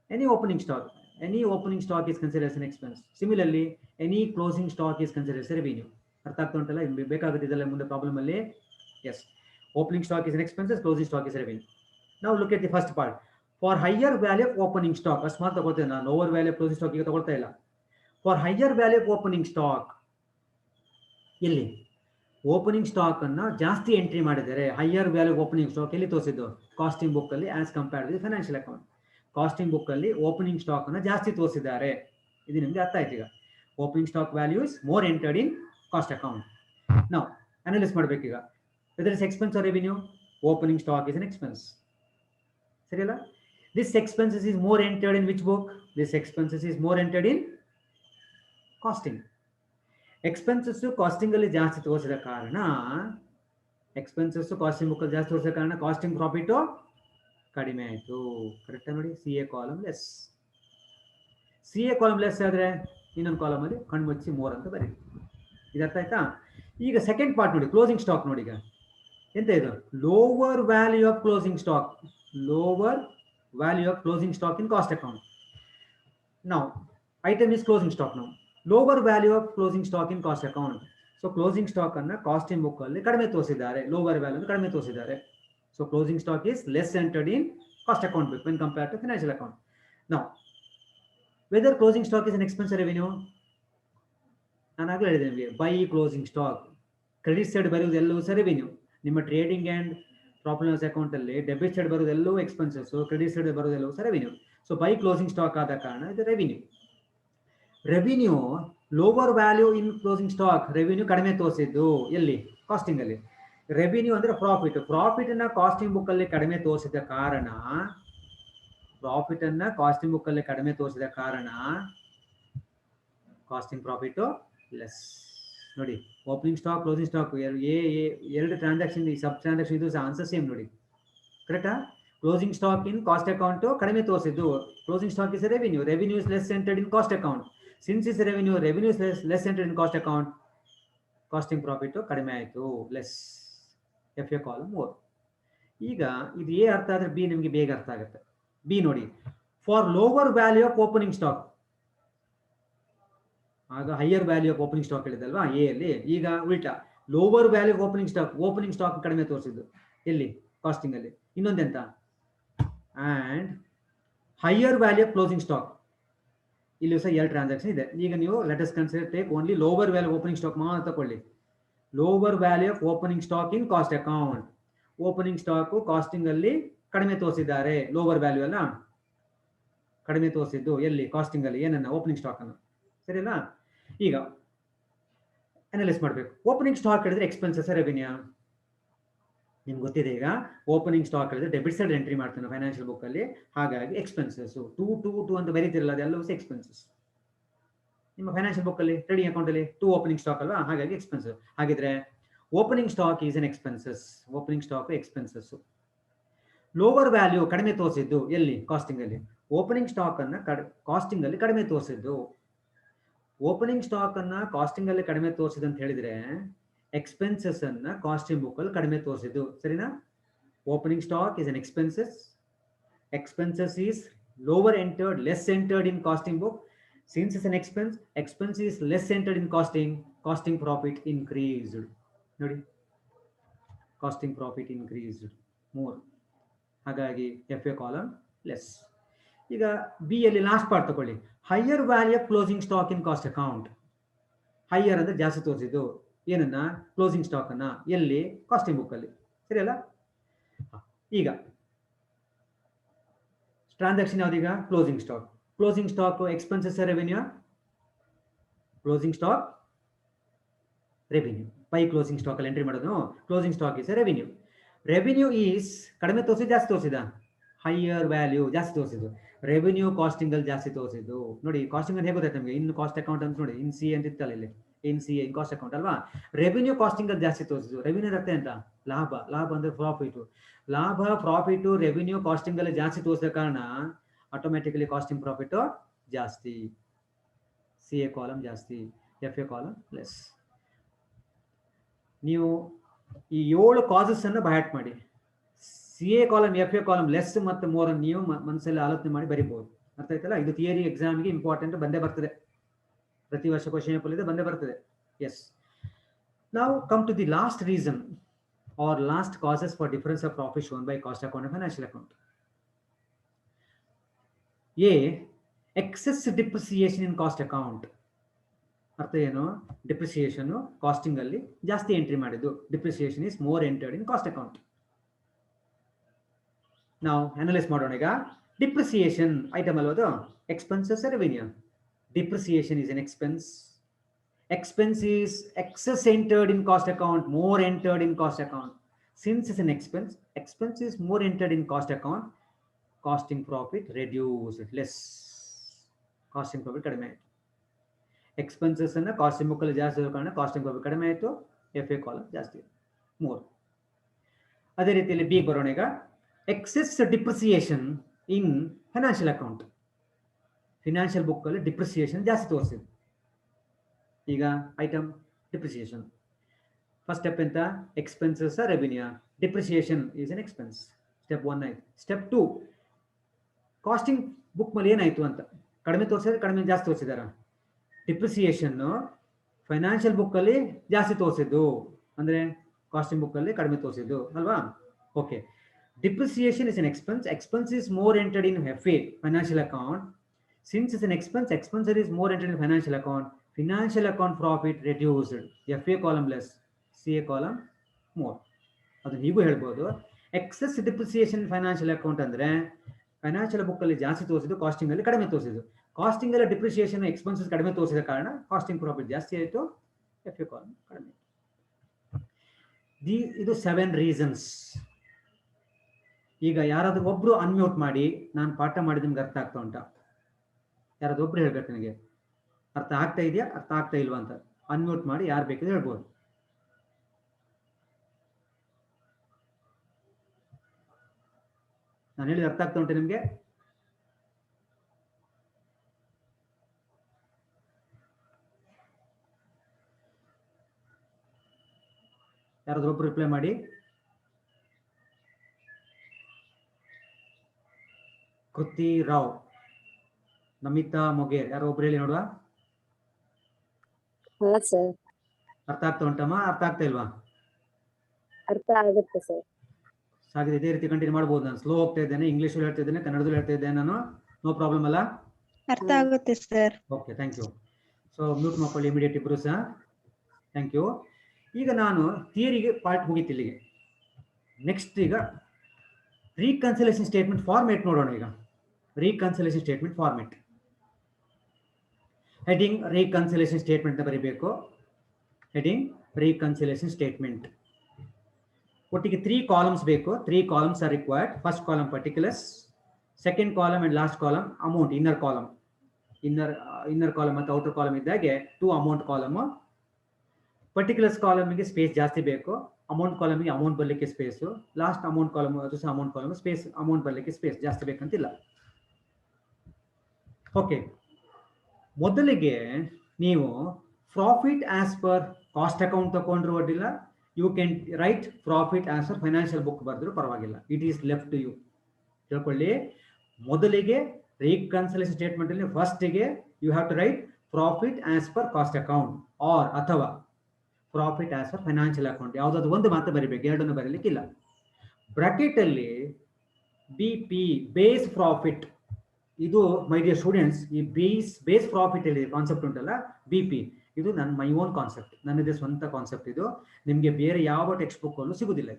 any opening stock, any opening stock is considered as an expense. Similarly any closing stock is considered as revenue. ಅರ್ಥ ಆಗ್ತಾ ಉಂಟಲ್ಲ? ಬೇಕಾಗುತ್ತೆ ಇದೆಲ್ಲ ಮುಂದೆ problem ಅಲ್ಲಿ. Yes, opening stock is an expenses, closing stock is revenue. ನಾವು look at the first part. For higher value of opening stock ಅಷ್ಟು ಮಾತ್ರ ತಗೊಳ್ತೇನೆ ನಾನು, lower value of closing stock ಈಗ ತಗೊಳ್ತಾ ಇಲ್ಲ. For higher value of opening stock, ಇಲ್ಲಿ opening stock ಅನ್ನ ಜಾಸ್ತಿ ಎಂಟ್ರಿ ಮಾಡಿದ್ದಾರೆ. ಹೈಯರ್ ವ್ಯಾಲ್ಯೂ ಓಪನಿಂಗ್ ಸ್ಟಾಕ್ ಎಲ್ಲಿ ತೋರಿಸಿದ್ದು? ಕಾಸ್ಟಿಂಗ್ ಬುಕ್ ಅಲ್ಲಿ, as compared with financial account. Costing book ಅಲ್ಲಿ ಓಪನಿಂಗ್ ಸ್ಟಾಕ್ ಅನ್ನ ಜಾಸ್ತಿ ತೋರಿಸಿದ್ದಾರೆ. ಇದು ನಿಮಗೆ ಅರ್ಥ ಆಯ್ತು ಈಗ. Opening stock value is more entered in cost account. ನಾವು ಅನಾಲಿಸ್ ಮಾಡಬೇಕೀಗ, whether is expense or revenue. Opening stock is an expense, ಸರಿಯಲ್ಲ? This expenses is more entered in which book? This expenses is more entered in costing. Expenses costing ಅಲ್ಲಿ ಜಾಸ್ತಿ ತೋರಿಸಿದ ಕಾರಣ, expenses casting book ಅಲ್ಲಿ ಜಾಸ್ತಿ ತೋರಿಸಿದ ಕಾರಣ ಕಾಸ್ಟಿಂಗ್ ಪ್ರಾಫಿಟ್ ಕಡಿಮೆ ಆಯಿತು. ಕರೆಕ್ಟ್ ನೋಡಿ? C A column less. C A column less ಆದ್ರೆ ಇನ್ನೊಂದು ಕಾಲಮ್ ಅಲ್ಲಿ ಕಣ್ಮುಚ್ಚಿ ಮೋರ್ ಅಂತ ಬರೀ. ಇದು ಅರ್ಥ ಆಯ್ತಾ? ಈಗ ಸೆಕೆಂಡ್ ಪಾರ್ಟ್ ನೋಡಿ, ಕ್ಲೋಸಿಂಗ್ ಸ್ಟಾಕ್ ನೋಡಿ. ಈಗ ಎಂತ ಇದು? Lower value of closing stock, lower value of closing stock in cost account. ನಾವು ಐಟಮ್ ಇಸ್ ಕ್ಲೋಸಿಂಗ್ ಸ್ಟಾಕ್. ನಾವು lower value of closing stock in cost account. So closing stock ಅನ್ನ costing book ಅಲ್ಲಿ ಕಡಿಮೆ ತೋರಿಸಿದ್ದಾರೆ, ಲೋವರ್ ವ್ಯಾಲ್ಯೂ ಕಡಿಮೆ ತೋರಿಸಿದ್ದಾರೆ. So closing stock is less entered in cost account book when compared to financial account. Now, whether closing stock is an expense or revenue? ನಾನು ಆಗಲೇ ಹೇಳಿದೆ ನಿಮಗೆ, by closing stock credit side ಬರುವುದು ಎಲ್ಲವೂ ಸಹ revenue. ನಿಮ್ಮ trading and profit loss account ಅಲ್ಲಿ debit side ಬರೋದು ಎಲ್ಲವೂ ಎಕ್ಸ್ಪೆನ್ಸಸ್, ಕ್ರೆಡಿಟ್ ಸೈಡ್ ಬರೋದು ಎಲ್ಲವೂ ಸಹ revenue. So by closing stock ಆದ ಕಾರಣ ಇದು ರೆವಿನ್ಯೂ. ರೆವಿನ್ಯೂ ಲೋವರ್ ವ್ಯಾಲ್ಯೂ ಇನ್ ಕ್ಲೋಸಿಂಗ್ ಸ್ಟಾಕ್, ರೆವಿನ್ಯೂ ಕಡಿಮೆ ತೋರಿಸಿದ್ದು ಎಲ್ಲಿ? ಕಾಸ್ಟಿಂಗ್ ಅಲ್ಲಿ. ರೆವಿನ್ಯೂ ಅಂದ್ರೆ ಪ್ರಾಫಿಟ್, ಪ್ರಾಫಿಟ್ ಅನ್ನ ಕಾಸ್ಟಿಂಗ್ ಬುಕ್ ಅಲ್ಲಿ ಕಡಿಮೆ ತೋರಿಸಿದ ಕಾರಣ, ಪ್ರಾಫಿಟ್ ಅನ್ನ ಕಾಸ್ಟಿಂಗ್ ಬುಕ್ ಅಲ್ಲಿ ಕಡಿಮೆ ತೋರಿಸಿದ ಕಾರಣ ಕಾಸ್ಟಿಂಗ್ ಪ್ರಾಫಿಟ್ ಲೆಸ್. ನೋಡಿ, ಓಪನಿಂಗ್ ಸ್ಟಾಕ್, ಕ್ಲೋಸಿಂಗ್ ಸ್ಟಾಕ್ ಎರಡು ಟ್ರಾನ್ಸಾಕ್ಷನ್, ಸಬ್ ಟ್ರಾನ್ಸಾಕ್ಷನ್ ಇದು ಆನ್ಸರ್ ಸೇಮ್ ನೋಡಿ. ಕರೆಕ್ಟಾ? Closing stock in cost account ಕಡಿಮೆ ತೋರಿಸಿದ್ದು, closing stock is revenue, revenue is less entered in cost account. Since is revenue, revenue is less entered in cost account, costing profit ಕಡಿಮೆ ಆಯಿತು, less. F A column more. ಈಗ ಇದು A ಅರ್ಥ ಆದ್ರೆ B ನಿಮಗೆ ಬೇಗ ಅರ್ಥ ಆಗುತ್ತೆ. ಬಿ ನೋಡಿ, for lower value of opening stock, ಆಗ higher value of opening stock ಹೇಳಿದಲ್ವಾ ಎ ಅಲ್ಲಿ. ಈಗ ಉಲ್ಟಾ, lower value of opening stock, opening stock ಕಡಿಮೆ ತೋರಿಸಿದ್ದು ಎಲ್ಲಿ? ಕಾಸ್ಟಿಂಗ್ ಅಲ್ಲಿ. ಇನ್ನೊಂದೆಂತ? And higher value of closing stock, ಇಲ್ಲಿ ಸಹ ಎರಡು ಟ್ರಾನ್ಸಾಕ್ಷನ್ ಇದೆ. ಈಗ ನೀವು let us consider take only lower value opening stock ಮಾತ್ರ ತಗೊಳ್ಳಿ. Lower value of opening stock in cost account, opening stock costing ಅಲ್ಲಿ ಕಡಿಮೆ ತೋರಿಸಿದ್ದಾರೆ, ಲೋವರ್ ವ್ಯಾಲ್ಯೂ ಅಲ್ಲ, ಕಡಿಮೆ ತೋರಿಸಿದ್ದು ಎಲ್ಲಿ? ಕಾಸ್ಟಿಂಗ್ ಅಲ್ಲಿ. ಏನನ್ನ? ಓಪನಿಂಗ್ ಸ್ಟಾಕ್ ಅನ್ನು. ಸರಿನಾ? ಈಗ ಅನಲೈಸ್ ಮಾಡಬೇಕು. ಓಪನಿಂಗ್ ಸ್ಟಾಕ್ ಹೇಳಿದ್ರೆ ಎಕ್ಸ್ಪೆನ್ಸಸ್ ರೆವಿನ್ಯೂ? ನಿಮ್ಗೆ ಗೊತ್ತಿದೆ ಈಗ ಓಪನಿಂಗ್ ಸ್ಟಾಕ್ ಅಲ್ಲಿ ಡೆಬಿಟ್ ಸೈಡ್ ಎಂಟ್ರಿ ಮಾಡ್ತಾನೆ ಫೈನಾನ್ಷಿಯಲ್ ಬುಕ್ ಅಲ್ಲಿ, ಹಾಗಾಗಿ ಎಕ್ಸ್ಪೆನ್ಸಸ್ ಟೂ ಅಂತ ಬರೀತಿರಲ್ಲ ಅದೆಲ್ಲವೂ ಎಕ್ಸ್ಪೆನ್ಸಸ್. ನಿಮ್ಮ ಫೈನಾನ್ಷಿಯಲ್ ಬುಕ್ ಅಲ್ಲಿ ಟ್ರೇಡಿಂಗ್ ಅಕೌಂಟ್ ಅಲ್ಲಿ ಓಪನಿಂಗ್ ಸ್ಟಾಕ್ ಅಲ್ವಾ, ಹಾಗಾಗಿ ಎಕ್ಸ್ಪೆನ್ಸಸ್. ಹಾಗಿದ್ರೆ opening stock is N expenses. Opening stock expenses. Lower value ಕಡಿಮೆ ತೋರಿಸಿದ್ದು ಎಲ್ಲಿ? ಕಾಸ್ಟಿಂಗ್ ಅಲ್ಲಿ. ಓಪನಿಂಗ್ ಸ್ಟಾಕ್ ಅನ್ನ ಕಾಸ್ಟಿಂಗ್ ಅಲ್ಲಿ ಕಡಿಮೆ ತೋರಿಸಿದ್ದು. ಓಪನಿಂಗ್ ಸ್ಟಾಕ್ ಅನ್ನ ಕಾಸ್ಟಿಂಗ್ ಅಲ್ಲಿ ಕಡಿಮೆ ತೋರಿಸಿದ್ದು ಅಂತ ಹೇಳಿದ್ರೆ ಎಕ್ಸ್ಪೆನ್ಸಸ್ ಅನ್ನ ಕಾಸ್ಟಿಂಗ್ ಬುಕ್ ಅಲ್ಲಿ ಕಡಿಮೆ ತೋರಿಸಿದ್ದು, ಸರಿನಾ? Opening stock is an expenses. Expenses is lower entered, less entered in costing book. Since it's an expense, expense is less entered in costing profit increased. ನೋಡಿ, costing profit increased more. ಹಾಗಾಗಿ FA column less. ಈಗ B ಅಲ್ಲಿ last part ತಗೊಳ್ಳಿ. Higher value of closing stock in cost account. Higher ಅಂದ್ರೆ ಜಾಸ್ತಿ ತೋರಿಸಿದ್ದು ಏನನ್ನ? Closing stock ಅನ್ನ. ಎಲ್ಲಿ? ಕಾಸ್ಟಿಂಗ್ ಬುಕ್ ಅಲ್ಲಿ, ಸರಿ ಅಲ್ಲ? ಈಗ ಟ್ರಾನ್ಸಾಕ್ಷನ್ ಯಾವ್ದೀಗ? Closing stock. Closing stock expenses revenue? Closing stock revenue. By closing stock ಅಲ್ಲಿ ಎಂಟ್ರಿ ಮಾಡೋದು. Closing stock is revenue. Revenue is ಕಡಿಮೆ ತೋರಿಸಿದ ಜಾಸ್ತಿ ತೋರಿಸಿದ? ಹೈಯರ್ ವ್ಯಾಲ್ಯೂ ಜಾಸ್ತಿ ತೋರಿಸಿದ್ದು. ರೆವಿನ್ಯೂ ಕಾಸ್ಟಿಂಗ್ ಅಲ್ಲಿ ಜಾಸ್ತಿ ತೋರಿಸಿದ್ದು. ನೋಡಿ ಕಾಸ್ಟಿಂಗ್ ಅಂತ ಹೇಗೆ ಗೊತ್ತಾಯ್ತು ನಮಗೆ? ಇನ್ ಕಾಸ್ಟ್ ಅಕೌಂಟ್ ಅಂತ ನೋಡಿ, ಇನ್ ಸಿ ಅಂತ ಇತ್ತಲ್ಲ ಇಲ್ಲಿ, ಇನ್ ಸಿ ಇನ್ ಕಾಸ್ಟ್ ಅಕೌಂಟ್ ಅಲ್ವಾ? ರೆವಿನ್ಯೂ ಕಾಸ್ಟಿಂಗ್ ಅಲ್ಲಿ ಜಾಸ್ತಿ ತೋರಿಸಿದ್ದು. ರೆವಿನ್ಯೂ ಅರ್ಥ ಅಂತ ಲಾಭ. ಲಾಭ ಅಂದ್ರೆ ಪ್ರಾಫಿಟ್. ಲಾಭ ಪ್ರಾಫಿಟ್ ರೆವಿನ್ಯೂ ಕಾಸ್ಟಿಂಗ್ ಅಲ್ಲಿ ಜಾಸ್ತಿ ತೋರಿಸಿದ ಕಾರಣ ಆಟೋಮ್ಯಾಟಿಕಲಿ ಕಾಸ್ಟಿಂಗ್ ಪ್ರಾಫಿಟ್ ಜಾಸ್ತಿ. ಸಿ ಎ ಕಾಲಮ್ ಜಾಸ್ತಿ, ಎಫ್ ಎ ಕಾಲಮ್ ಲೆಸ್. ನೀವು ಈ 7 ಕಾಸಸ್ ಅನ್ನು ಬೈ ಹಾರ್ಟ್ ಮಾಡಿ. C A column, F A column less ಮತ್ತು ಮೋರ್ ಅನ್ನು ನೀವು ಮನಸ್ಸಲ್ಲಿ ಆಲೋಚನೆ ಮಾಡಿ ಬರಿಬಹುದು. ಅರ್ಥ ಆಯ್ತಲ್ಲ? ಇದು ಥಿಯರಿ ಎಕ್ಸಾಮ್ಗೆ ಇಂಪಾರ್ಟೆಂಟ್, ಬಂದೇ ಬರ್ತದೆ. ಪ್ರತಿ ವರ್ಷ ಕ್ವಶನ್ ಪೇಪರ್ ಇದೆ, ಬಂದೇ ಬರ್ತದೆ. ಎಸ್. ನಾವು come to the last reason or last causes for difference of profit shown by cost account and financial account. A, excess depreciation in cost account. ಅರ್ಥ ಏನು? ಡಿಪ್ರಿಸಿಯೇಷನ್ ಕಾಸ್ಟಿಂಗ್ ಅಲ್ಲಿ ಜಾಸ್ತಿ ಎಂಟ್ರಿ ಮಾಡಿದ್ದು. Depreciation is more entered in cost account. ನಾವು analyse ಮಾಡೋಣ ಈಗ. Depreciation item ಅಲ್ವದು? Expenses revenue. Depreciation is an expense. Expense is excess entered in cost account, more entered in cost account. Since it's an expense, expense is more entered in cost account. Costing profit reduced, less. Costing profit ಕಡಿಮೆ ಆಯಿತು. Expenses ಅನ್ನ costing book ಅಲ್ಲಿ ಜಾಸ್ತಿ ಇರೋ ಕಾರಣ costing profit ಕಡಿಮೆ ಆಯಿತು. F A column ಜಾಸ್ತಿ, ಮೋರ್. ಅದೇ ರೀತಿಯಲ್ಲಿ ಬಿ ಬರೋಣ ಈಗ. Excess depreciation in financial account. Financial book ಅಲ್ಲಿ ಡಿಪ್ರಿಸಿಯೇಷನ್ ಜಾಸ್ತಿ ತೋರಿಸಿದೆ. ಈಗ ಐಟಮ್ ಡಿಪ್ರಿಸಿಯೇಷನ್. ಫಸ್ಟ್ ಸ್ಟೆಪ್ ಎಂತ? Expenses revenue. Depreciation is an expense. Step 1 ಆಯ್ತು. ಸ್ಟೆಪ್ 2 ಕಾಸ್ಟಿಂಗ್ ಬುಕ್ ಮೇಲೆ ಏನಾಯ್ತು ಅಂತ ಕಡಿಮೆ ತೋರಿಸಿದ್ರೆ ಕಡಿಮೆ ಜಾಸ್ತಿ ತೋರಿಸಿದಾರ? ಡಿಪ್ರಿಸಿಯೇಷನ್ ಫೈನಾನ್ಷಿಯಲ್ ಬುಕ್ ಅಲ್ಲಿ ಜಾಸ್ತಿ ತೋರಿಸಿದ್ದು, ಅಂದ್ರೆ ಕಾಸ್ಟಿಂಗ್ ಬುಕ್ ಅಲ್ಲಿ ಕಡಿಮೆ ತೋರಿಸಿದ್ದು ಅಲ್ವಾ? Okay. Depreciation is an expense. Expense is more entered in F A financial account. Since it's an expense, expense is more entered in financial account. Financial account profit reduced. FA column less, CA column more. ಅದು ಹೀಗೂ ಹೇಳ್ಬೋದು. Excess depreciation financial account ಅಂದ್ರೆ financial book ಅಲ್ಲಿ ಜಾಸ್ತಿ ತೋರಿಸಿದ್ದು, casting ಅಲ್ಲಿ ಕಡಿಮೆ ತೋರಿಸಿದ್ದು. ಕಾಸ್ಟಿಂಗ್ ಅಲ್ಲಿ ಡಿಪ್ರಿಸಿಯೇಷನ್ ಎಕ್ಸ್ಪೆನ್ಸಸ್ ಕಡಿಮೆ ತೋರಿಸಿದ ಕಾರಣ ಕಾಸ್ಟಿಂಗ್ ಪ್ರಾಫಿಟ್ ಜಾಸ್ತಿ ಆಯಿತು, FA ಕಾಲಮ್ ಕಡಿಮೆ. ಇದು 7 ರೀಸನ್ಸ್. ಈಗ ಯಾರಾದ್ರೂ ಒಬ್ರು ಅನ್ಮ್ಯೂಟ್ ಮಾಡಿ, ನಾನು ಪಾಠ ಮಾಡಿದ ನಿಮ್ಗೆ ಅರ್ಥ ಆಗ್ತಾ ಉಂಟಾ? ಯಾರಾದ್ರೂ ಒಬ್ರು ಹೇಳ್ಬೇಕು ನನಗೆ ಅರ್ಥ ಆಗ್ತಾ ಇದೆಯಾ, ಅರ್ಥ ಆಗ್ತಾ ಇಲ್ವಾ ಅಂತ. ಅನ್ಮ್ಯೂಟ್ ಮಾಡಿ ಯಾರು ಬೇಕಿದ್ರೆ ಹೇಳ್ಬೋದು. ನಾನು ಹೇಳಿದ ಅರ್ಥ ಆಗ್ತಾ ಉಂಟು ನಿಮ್ಗೆ? ಯಾರಾದ್ರೂ ಒಬ್ರು ರಿಪ್ಲೈ ಮಾಡಿ. ಕೃತಿ ರಾವ್, ನಮಿತಾ ಮೊಗೇರ್, ಯಾರೋ ಒಬ್ರು ಹೇಳಿ ನೋಡುವ. ಅರ್ಥ ಆಗ್ತಾ ಉಂಟಮ್ಮ? ಅರ್ಥ ಆಗ್ತಾ ಇಲ್ವಾ? ಅರ್ಥ ಆಗುತ್ತೆ ಸರ್. ಹಾಗೆ ಇದೇ ರೀತಿ ಕಂಟಿನ್ಯೂ ಮಾಡ್ಬೋದು. ನಾನು ಸ್ಲೋ ಹೋಗ್ತಾ ಇದ್ದೇನೆ, ಇಂಗ್ಲಿಷ್ ಹೇಳ್ತಾ ಇದ್ದೇನೆ, ಕನ್ನಡದಲ್ಲೂ ಹೇಳ್ತಾ ಇದ್ದೇನೆ ನಾನು. ನೋ ಪ್ರಾಬ್ಲಮ್ ಅಲ್ಲ? ಅರ್ಥ ಆಗುತ್ತೆ sir. Okay, thank you. So mute ಮಾಡ್ಕೊಳ್ಳಿ ಇಮಿಡಿಯೇಟ್ ಇಬ್ರು ಸಹ. Thank you. ಈಗ ನಾನು ಥಿಯರಿಗೆ ಪಾರ್ಟ್ ಮುಗಿತು ಇಲ್ಲಿಗೆ. ನೆಕ್ಸ್ಟ್ ಈಗ ರೀಕನ್ಸಿಲೇಷನ್ ಸ್ಟೇಟ್ಮೆಂಟ್ ಫಾರ್ಮೇಟ್ ನೋಡೋಣ. ಈಗ reconciliation statement format. Heading reconciliation statement ಅಂತ ಬರೀಬೇಕು. Heading reconciliation statement. ಒಟ್ಟಿಗೆ 3 ಕಾಲಮ್ಸ್ ಬೇಕು. 3 columns R required. First column particulars, second column and last column amount. Inner column, inner column ಮತ್ತು ಔಟರ್ ಕಾಲಮ್ ಇದ್ದಾಗೆ 2 amount column. Particulars ಕಾಲಮ್ಗೆ space ಜಾಸ್ತಿ ಬೇಕು, amount ಕಾಲಮ್ಗೆ amount ಬರಲಿಕ್ಕೆ space, last amount column ಅದು ಸಹ amount column space, amount ಬರಲಿಕ್ಕೆ space ಜಾಸ್ತಿ ಬೇಕಂತಿಲ್ಲ. Okay, ಮೊದಲಿಗೆ ನೀವು profit as per cost account ತಗೊಂಡ್ರು ಅಡ್ಡಿಲ್ಲ, you can write profit as per financial book ಬರೆದ್ರು ಪರವಾಗಿಲ್ಲ. It is left to you. ತಿಳ್ಕೊಳ್ಳಿ, ಮೊದಲಿಗೆ ರೀಕನ್ಸಿಲಿಯೇಷನ್ ಸ್ಟೇಟ್ಮೆಂಟ್ ಅಲ್ಲಿ ಫಸ್ಟಿಗೆ you have to write profit as per cost account or ಅಥವಾ profit as per financial account, ಯಾವುದಾದ್ರು ಒಂದು ಮಾತ್ರ ಬರಿಬೇಕು, ಎರಡನ್ನು ಬರೀಲಿಕ್ಕಿಲ್ಲ. ಬ್ರಾಕೆಟ್ ಅಲ್ಲಿ BP ಬೇಸ್ ಪ್ರಾಫಿಟ್, ಇದು ಮೈ ಡಿಯರ್ ಸ್ಟೂಡೆಂಟ್ಸ್, ಈ ಬೇಸ್ ಪ್ರಾಫಿಟ್ ಅಲ್ಲಿ ಕಾನ್ಸೆಪ್ಟ್ ಉಂಟಲ್ಲ BP, ಇದು ನನ್ನ ಮೈ ಓನ್ ಕಾನ್ಸೆಪ್ಟ್, ನನ್ನದೇ ಸ್ವಂತ ಕಾನ್ಸೆಪ್ಟ್. ಇದು ನಿಮಗೆ ಬೇರೆ ಯಾವ ಟೆಕ್ಸ್ಟ್ ಬುಕ್ ಅಲ್ಲೂ ಸಿಗುದಿಲ್ಲ.